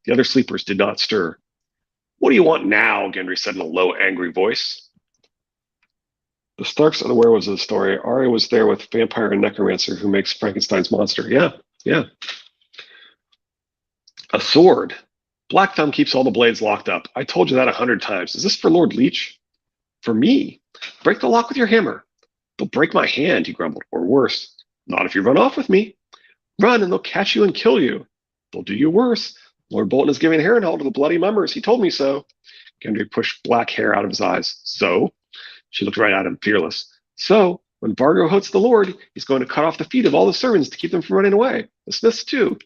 The other sleepers did not stir. What do you want now? Gendry said in a low, angry voice. The Starks are the werewolves of the story. Arya was there with vampire and necromancer who makes Frankenstein's monster. Yeah. A sword. Black Thumb keeps all the blades locked up. I told you that 100 times. Is this for Lord Leech? For me? Break the lock with your hammer. They'll break my hand, he grumbled, or worse. Not if you run off with me. Run, and they'll catch you and kill you. They'll do you worse. Lord Bolton is giving Harrenhal to the bloody mummers. He told me so. Gendry pushed black hair out of his eyes. So? She looked right at him, fearless. So, when Vargo hoots the Lord, he's going to cut off the feet of all the servants to keep them from running away. The Smiths, too.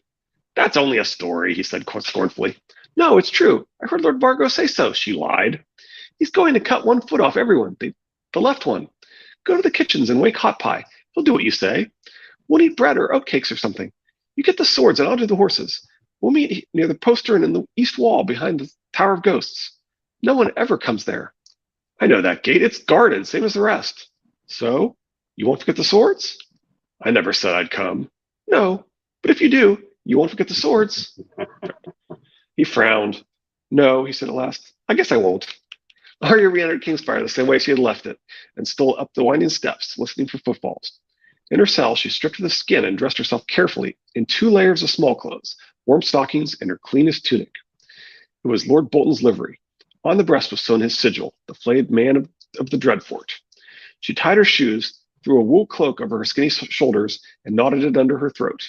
That's only a story, he said scornfully. No, it's true. I heard Lord Vargo say so, she lied. He's going to cut one foot off everyone, the left one. Go to the kitchens and wake Hot Pie. He'll do what you say. We'll eat bread or oatcakes or something. You get the swords and I'll do the horses. We'll meet near the postern in the east wall behind the Tower of Ghosts. No one ever comes there. I know that gate. It's guarded, same as the rest. So, you won't forget the swords? I never said I'd come. No, but if you do, you won't forget the swords. He frowned. No, he said at last. I guess I won't. Arya re-entered Kingspire the same way she had left it, and stole up the winding steps, listening for footfalls. In her cell, she stripped to the skin and dressed herself carefully in 2 layers of small clothes, warm stockings, and her cleanest tunic. It was Lord Bolton's livery. On the breast was sewn his sigil, the flayed man of the Dreadfort. She tied her shoes, threw a wool cloak over her skinny shoulders, and knotted it under her throat.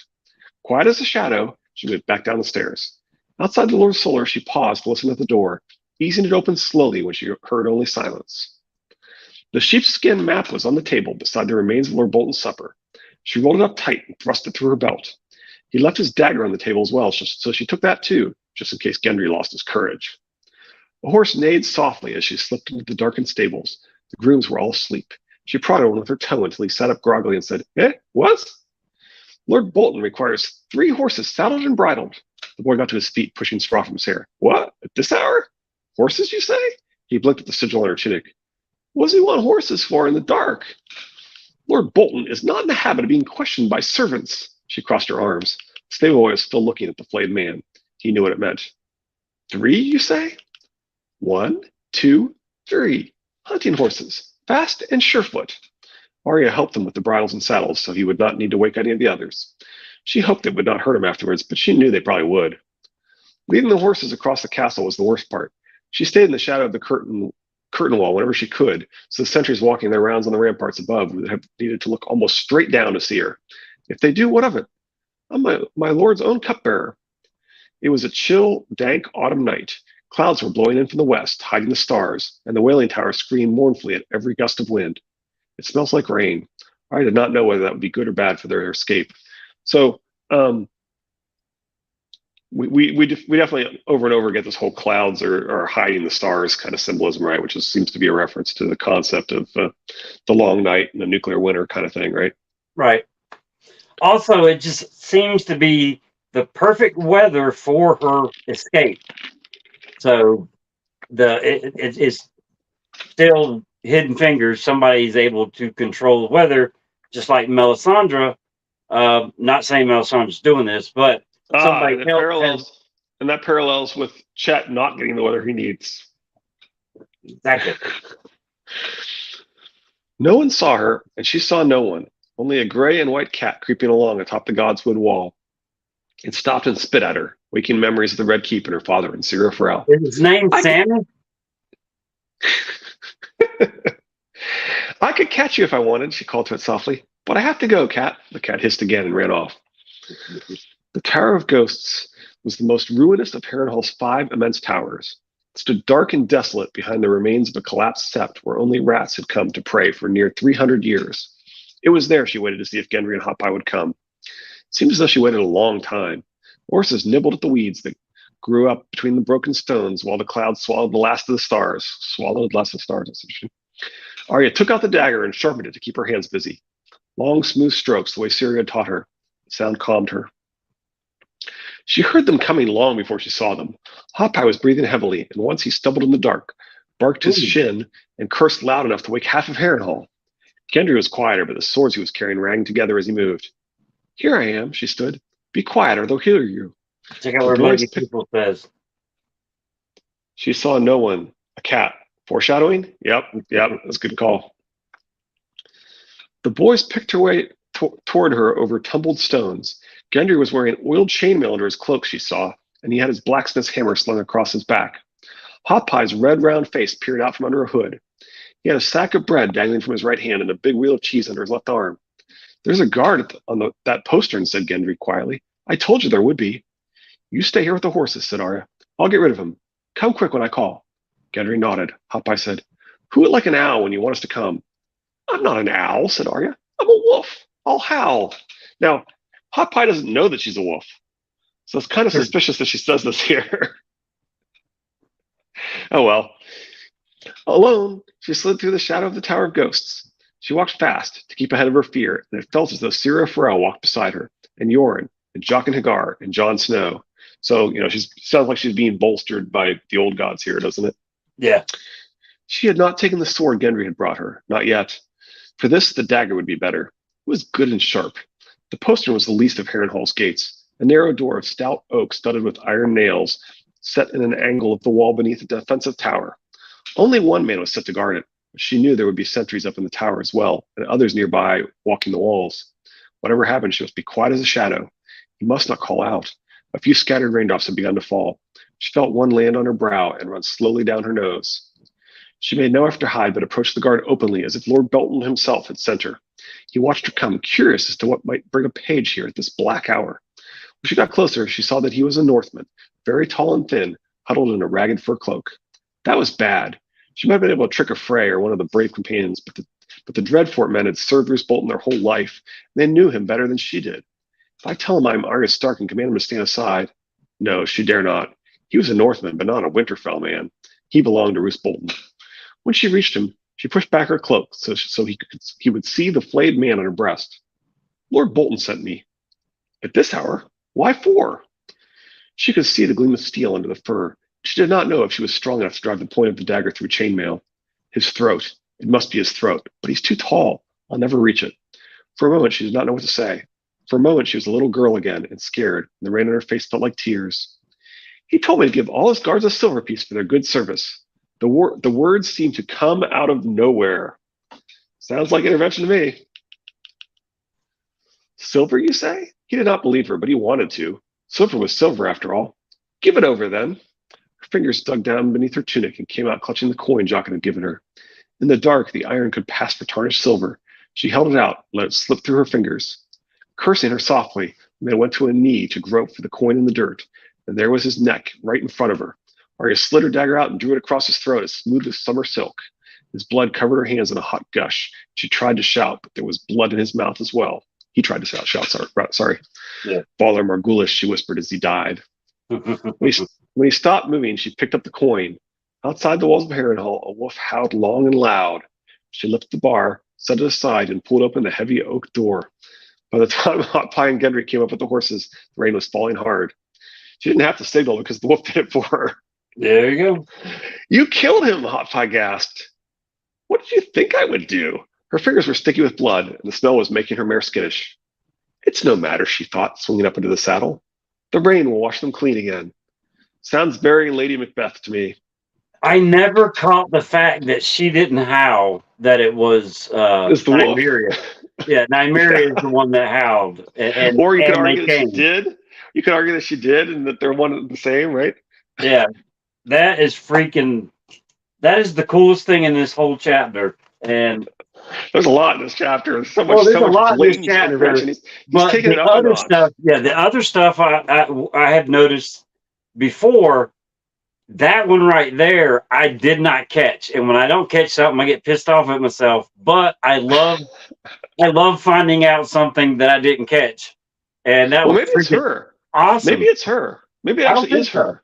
Quiet as a shadow, she moved back down the stairs. Outside the Lord Solar, she paused to listen at the door, easing it open slowly when she heard only silence. The sheepskin map was on the table beside the remains of Lord Bolton's supper. She rolled it up tight and thrust it through her belt. He left his dagger on the table as well, so she took that too, just in case Gendry lost his courage. A horse neighed softly as she slipped into the darkened stables. The grooms were all asleep. She prodded one with her toe until he sat up groggily and said, what? Lord Bolton requires 3 horses saddled and bridled. The boy got to his feet, pushing straw from his hair. What? At this hour? Horses, you say? He blinked at the sigil on her tunic. What does he want horses for in the dark? Lord Bolton is not in the habit of being questioned by servants. She crossed her arms. The stable boy was still looking at the flayed man. He knew what it meant. 3, you say? 1, 2, 3. Hunting horses, fast and surefoot. Arya helped him with the bridles and saddles so he would not need to wake any of the others. She hoped it would not hurt him afterwards, but she knew they probably would. Leading the horses across the castle was the worst part. She stayed in the shadow of the curtain wall whenever she could, so the sentries walking their rounds on the ramparts above would have needed to look almost straight down to see her. If they do, what of it? I'm my lord's own cupbearer. It was a chill, dank autumn night. Clouds were blowing in from the west, hiding the stars, and the whaling tower screamed mournfully at every gust of wind. It smells like rain. I did not know whether that would be good or bad for their escape. So we definitely over and over get this whole clouds are hiding the stars kind of symbolism, right? Which seems to be a reference to the concept of the long night and the nuclear winter kind of thing, right? Right. Also, it just seems to be the perfect weather for her escape. So it's still hidden fingers. Somebody's able to control the weather, just like Melisandre. Not saying Melisandre's doing this, but somebody and that parallels with Chet not getting the weather he needs. Exactly. No one saw her, and she saw no one. Only a gray and white cat creeping along atop the Godswood wall. It stopped and spit at her, waking memories of the Red Keep and her father and Sir Farrell. Is his name Sammy? I could catch you if I wanted, she called to it softly. But I have to go, cat. The cat hissed again and ran off. The Tower of Ghosts was the most ruinous of Harrenhal's 5 immense towers. It stood dark and desolate behind the remains of a collapsed sept where only rats had come to prey for near 300 years. It was there she waited to see if Gendry and Hot Pie would come. It seemed as though she waited a long time. Horses nibbled at the weeds that grew up between the broken stones while the clouds swallowed the last of the stars. Swallowed less of stars, essentially. Arya took out the dagger and sharpened it to keep her hands busy. Long, smooth strokes, the way Ciri had taught her. The sound calmed her. She heard them coming long before she saw them. Hot Pie was breathing heavily, and once he stumbled in the dark, barked his shin, and cursed loud enough to wake half of Harrenhal. Gendry was quieter, but the swords he was carrying rang together as he moved. Here I am, she stood. Be quiet, or they'll hear you. Check out what Lady People says. She saw no one. A cat. Foreshadowing? Yep, that's a good call. The boys picked her way toward her over tumbled stones. Gendry was wearing oiled chainmail under his cloak, she saw, and he had his blacksmith's hammer slung across his back. Hot Pie's red round face peered out from under a hood. He had a sack of bread dangling from his right hand and a big wheel of cheese under his left arm. There's a guard on that postern, said Gendry quietly. I told you there would be. You stay here with the horses, said Arya. I'll get rid of him. Come quick when I call. Gendry nodded. Hot Pie said, Who would like an owl when you want us to come? I'm not an owl, said Arya. I'm a wolf. I'll howl. Now, Hot Pie doesn't know that she's a wolf. So it's kind of suspicious that she says this here. Oh well. Alone, she slid through the shadow of the Tower of Ghosts. She walked fast to keep ahead of her fear, and it felt as though Syra Farrell walked beside her, and Yoren, and Jaqen H'ghar, and Jon Snow. So, she sounds like she's being bolstered by the old gods here, doesn't it? Yeah. She had not taken the sword Gendry had brought her, not yet. For this, the dagger would be better. It was good and sharp. The postern was the least of Harrenhal's gates, a narrow door of stout oak studded with iron nails, set in an angle of the wall beneath a defensive tower. Only one man was set to guard it, but she knew there would be sentries up in the tower as well, and others nearby walking the walls. Whatever happened, she must be quiet as a shadow. He must not call out. A few scattered raindrops had begun to fall. She felt one land on her brow and run slowly down her nose. She made no effort to hide, but approached the guard openly, as if Lord Bolton himself had sent her. He watched her come, curious as to what might bring a page here at this black hour. When she got closer, she saw that he was a Northman, very tall and thin, huddled in a ragged fur cloak. That was bad. She might have been able to trick a Frey or one of the brave companions, but the Dreadfort men had served Roose Bolton their whole life, and they knew him better than she did. If I tell him I'm Arya Stark and command him to stand aside, no, she dare not. He was a Northman, but not a Winterfell man. He belonged to Roose Bolton. When she reached him, she pushed back her cloak so he would see the flayed man on her breast. Lord Bolton sent me. At this hour? Why for? She could see the gleam of steel under the fur. She did not know if she was strong enough to drive the point of the dagger through chainmail. His throat. It must be his throat, but he's too tall. I'll never reach it. For a moment, she did not know what to say. For a moment, she was a little girl again and scared, and the rain on her face felt like tears. He told me to give all his guards a silver piece for their good service. The words seemed to come out of nowhere. Sounds like intervention to me. Silver, you say? He did not believe her, but he wanted to. Silver was silver, after all. Give it over, then. Her fingers dug down beneath her tunic and came out clutching the coin Jaqen had given her. In the dark, the iron could pass for tarnished silver. She held it out, let it slip through her fingers. Cursing her softly, the man went to a knee to grope for the coin in the dirt, and there was his neck, right in front of her. Arya slid her dagger out and drew it across his throat as smooth as summer silk. His blood covered her hands in a hot gush. She tried to shout, but there was blood in his mouth as well. He tried to shout, sorry. Yeah. Father Margulis, she whispered as he died. When he stopped moving, she picked up the coin. Outside the walls of Harrenhal, a wolf howled long and loud. She lifted the bar, set it aside, and pulled open the heavy oak door. By the time Hot Pie and Gendry came up with the horses, the rain was falling hard. She didn't have to signal because the wolf did it for her. There you go. You killed him, Hot Pie gasped. What did you think I would do? Her fingers were sticky with blood, and the smell was making her mare skittish. It's no matter, she thought, swinging up into the saddle. The rain will wash them clean again. Sounds very Lady Macbeth to me. I never caught the fact that she didn't howl, that it was Nymeria. Yeah, Nymeria is the one that howled. Or you could argue that she did. You could argue that she did and that they're one and the same, right? Yeah. That is the coolest thing in this whole chapter. And there's a lot in this chapter. There's so much, there's a lot in this chapter. He's taking it up a notch. The other stuff I had noticed before, that one right there, I did not catch. And when I don't catch something, I get pissed off at myself. But I love finding out something that I didn't catch. And that was maybe it's her. Awesome. Maybe it's her. Maybe it actually is her.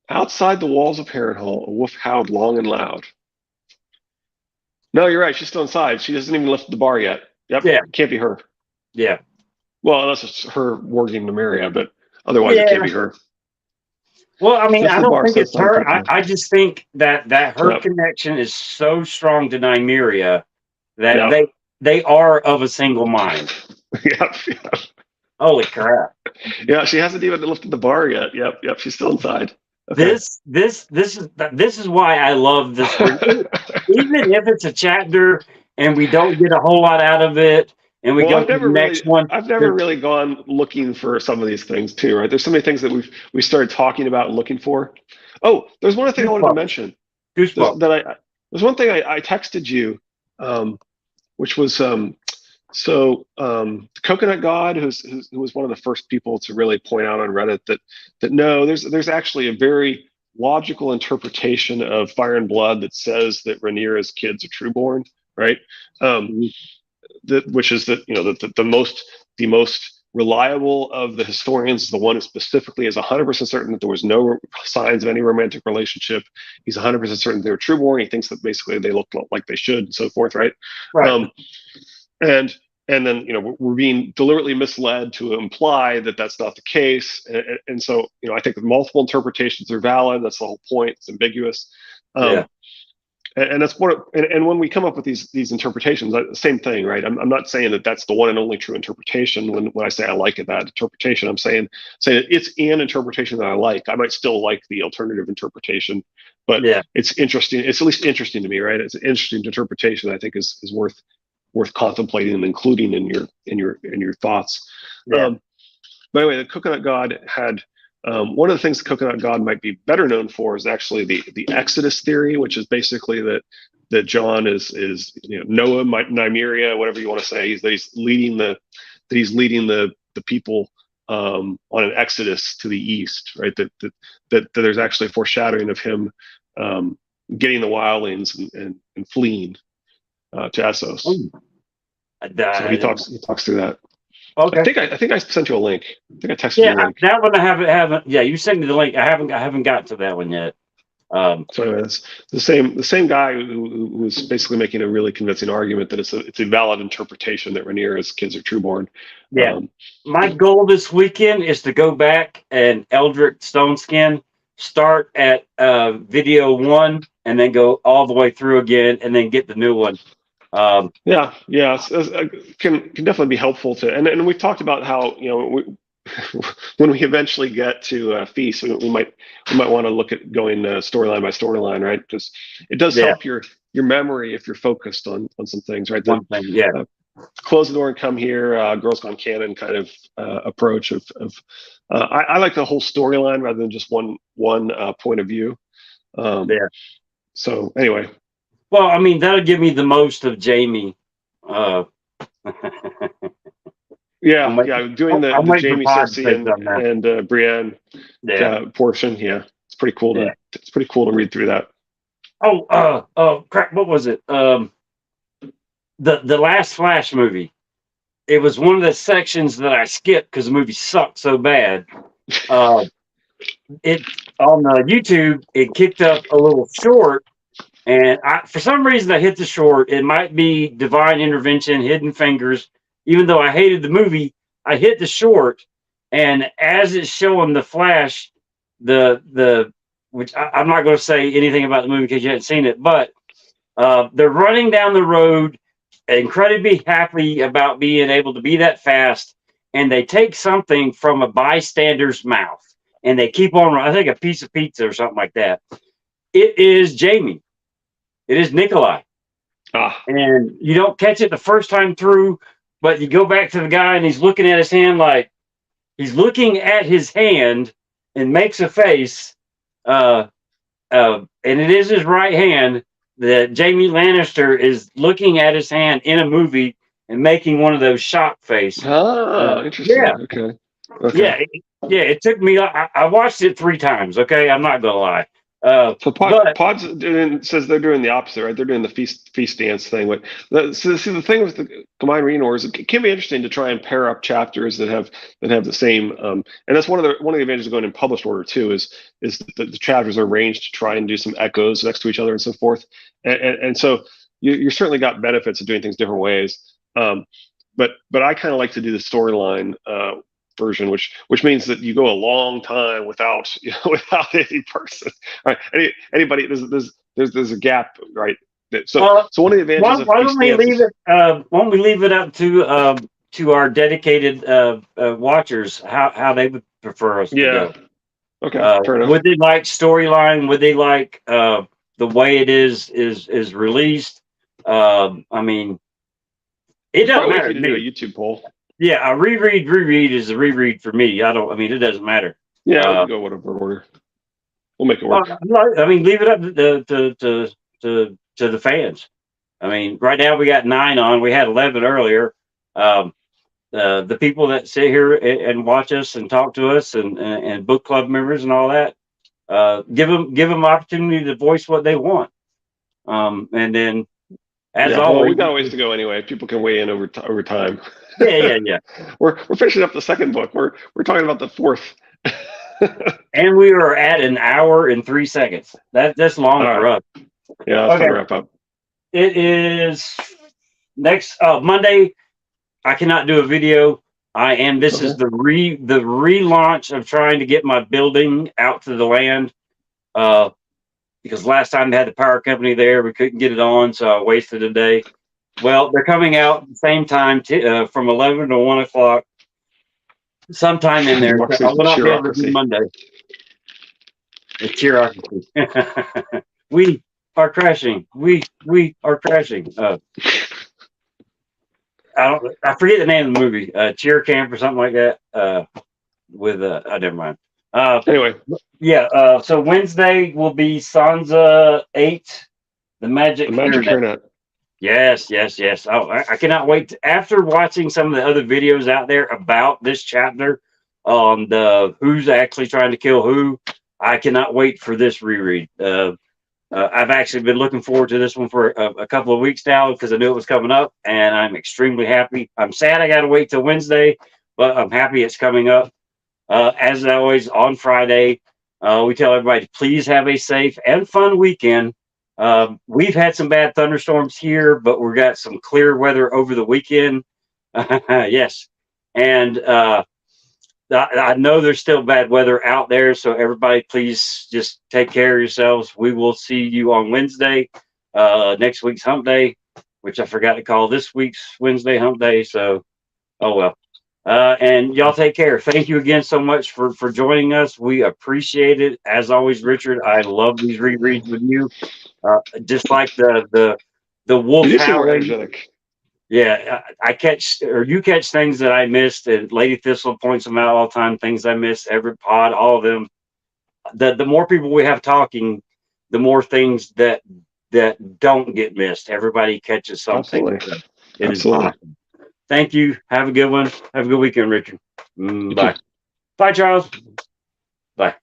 Outside the walls of Harrenhal, a wolf howled long and loud. No, you're right. She's still inside. She hasn't even lifted the bar yet. Yep. Yeah. Can't be her. Yeah. Well, unless it's her warging Nymeria, but otherwise it can't be her. Well, I mean, I don't think it's her. I just think that her connection is so strong to Nymeria that they are of a single mind. Yep. Holy crap. Yeah, she hasn't even lifted the bar yet. Yep. She's still inside. Okay. This is why I love this. Even if it's a chapter and we don't get a whole lot out of it, and we go to the next one. I've never really gone looking for some of these things too, right? There's so many things that we started talking about and looking for. Oh, there's one other thing I wanted to mention. Goosebumps. That There's one thing I texted you, which was the Coconut God, who was one of the first people to really point out on Reddit that no, there's actually a very logical interpretation of Fire and Blood that says that Rhaenyra's kids are trueborn, right? Um, Mhm. which is that the most reliable of the historians is the one who specifically is 100% certain that there was no signs of any romantic relationship. He's 100% certain they were trueborn. He thinks that basically they look like they should, and so forth, right? Right. Um, and and then we're being deliberately misled to imply that that's not the case, and so I think multiple interpretations are valid. That's the whole point. It's ambiguous. Yeah. um, and that's what and when we come up with these interpretations, same thing, right? I'm not saying that that's the one and only true interpretation. When I say I like it, that interpretation, I'm saying it's an interpretation that I like. I might still like the alternative interpretation, but Yeah. it's interesting. It's at least interesting to me, right? It's an interesting interpretation I think is worth contemplating and including in your thoughts. Yeah. By the way, the Coconut God had one of the things the Coconut God might be better known for is actually the Exodus theory, which is basically that John is Noah, Nymeria, whatever you want to say. He's leading the people on an exodus to the east, right? That there's actually foreshadowing of him getting the wildlings and fleeing to Essos. Ooh. So he talks through that. Okay. I think I sent you a link. I think I texted Yeah, you a link. that one I haven't. Yeah, you sent me the link. I haven't gotten to that one yet. So anyway, it's the same guy who was basically making a really convincing argument that it's a valid interpretation that Rhaenyra's kids are trueborn. Yeah. My goal this weekend is to go back and Eldrick Stoneskin, start at video 1 and then go all the way through again and then get the new one. Yeah, can definitely be helpful to, and we've talked about how when we eventually get to Feast, we might want to look at going storyline by storyline, right? Because it does help your memory if you're focused on some things, right? One thing, yeah. Close the door and come here, Girls Gone Canon kind of approach of I like the whole storyline rather than just one point of view. Yeah. So anyway. Well, I mean, that'll give me the most of Jamie. Doing the Jamie, Cersei, and Brienne portion. Yeah, it's pretty cool to read through that. Oh, crap! What was it? The last Flash movie. It was one of the sections that I skipped because the movie sucked so bad. It on YouTube, it kicked up a little short, and for some reason I hit the short. It might be divine intervention, hidden fingers. Even though I hated the movie, I hit the short, and as it's showing the Flash, which I'm not going to say anything about the movie because you haven't seen it, but they're running down the road, incredibly happy about being able to be that fast, and they take something from a bystander's mouth, and they keep on running. I think a piece of pizza or something like that. It is Jamie. It is Nikolai. And you don't catch it the first time through, but you go back to the guy and he's looking at his hand like he's looking at his hand and makes a face. And it is his right hand that Jamie Lannister is looking at his hand in a movie and making one of those shock face. Interesting. Yeah. Okay. Yeah. It took me. I watched it 3 times. Okay, I'm not gonna lie. So Pod's says they're doing the opposite, right? They're doing the feast dance thing. But see, the thing with the Combined Arena is it can be interesting to try and pair up chapters that have the same. And that's one of the advantages of going in published order too is that the chapters are arranged to try and do some echoes next to each other and so forth. And so you certainly got benefits of doing things different ways. But I kind of like to do the storyline version, which means that you go a long time without any person, right? Anybody, there's a gap, right? So one of the advantages why don't we leave it? Won't we leave it up to our dedicated watchers how they would prefer us to go? Okay, fair enough. Would they like storyline? Would they like the way it is released? I mean, it doesn't matter to me. Do a YouTube poll. Yeah, a reread is a reread for me. It doesn't matter. Yeah, we'll go whatever order. We'll make it work. I mean, leave it up to to the fans. I mean, right now we got 9 on. We had 11 earlier. The people that sit here and watch us and talk to us and book club members and all that, give them opportunity to voice what they want. And then, as Yeah, well, always, we got a ways to go anyway. People can weigh in over time. yeah. We're finishing up the second book. We're talking about the fourth. And we are at an hour and 3 seconds. That's long All for right. us. Yeah, it's Okay. time to wrap up. It is next Monday. I cannot do a video. This is the relaunch of trying to get my building out to the land. Because last time they had the power company there, we couldn't get it on, so I wasted a day. Well, they're coming out at the same time from 11 to 1 o'clock, sometime in there. So I will not be able to do Monday. The cheerocracy. We are crashing. We are crashing. I forget the name of the movie. Cheer Camp or something like that. Never mind. Anyway. Yeah. So Wednesday will be Sansa 8, the Magic Hairnet. Yes. Oh, I cannot wait. After watching some of the other videos out there about this chapter on who's actually trying to kill who, I cannot wait for this reread. I've actually been looking forward to this one for a couple of weeks now because I knew it was coming up, and I'm extremely happy. I'm sad I got to wait till Wednesday, but I'm happy it's coming up. As always, on Friday, we tell everybody to please have a safe and fun weekend. We've had some bad thunderstorms here, but we got some clear weather over the weekend. Yes. And I know there's still bad weather out there, so everybody please just take care of yourselves. We will see you on Wednesday, next week's hump day, which I forgot to call this week's Wednesday hump day. So, oh well. And y'all take care. Thank you again so much for joining us. We appreciate it. As always, Richard, I love these rereads with you. Just like the wolf howling. Yeah, you catch things that I missed, and Lady Thistle points them out all the time. Things I missed, every pod, all of them. The more people we have talking, the more things that don't get missed. Everybody catches something. Absolutely. It is awesome. Thank you. Have a good one. Have a good weekend, Richard. Bye. Bye, Charles. Bye.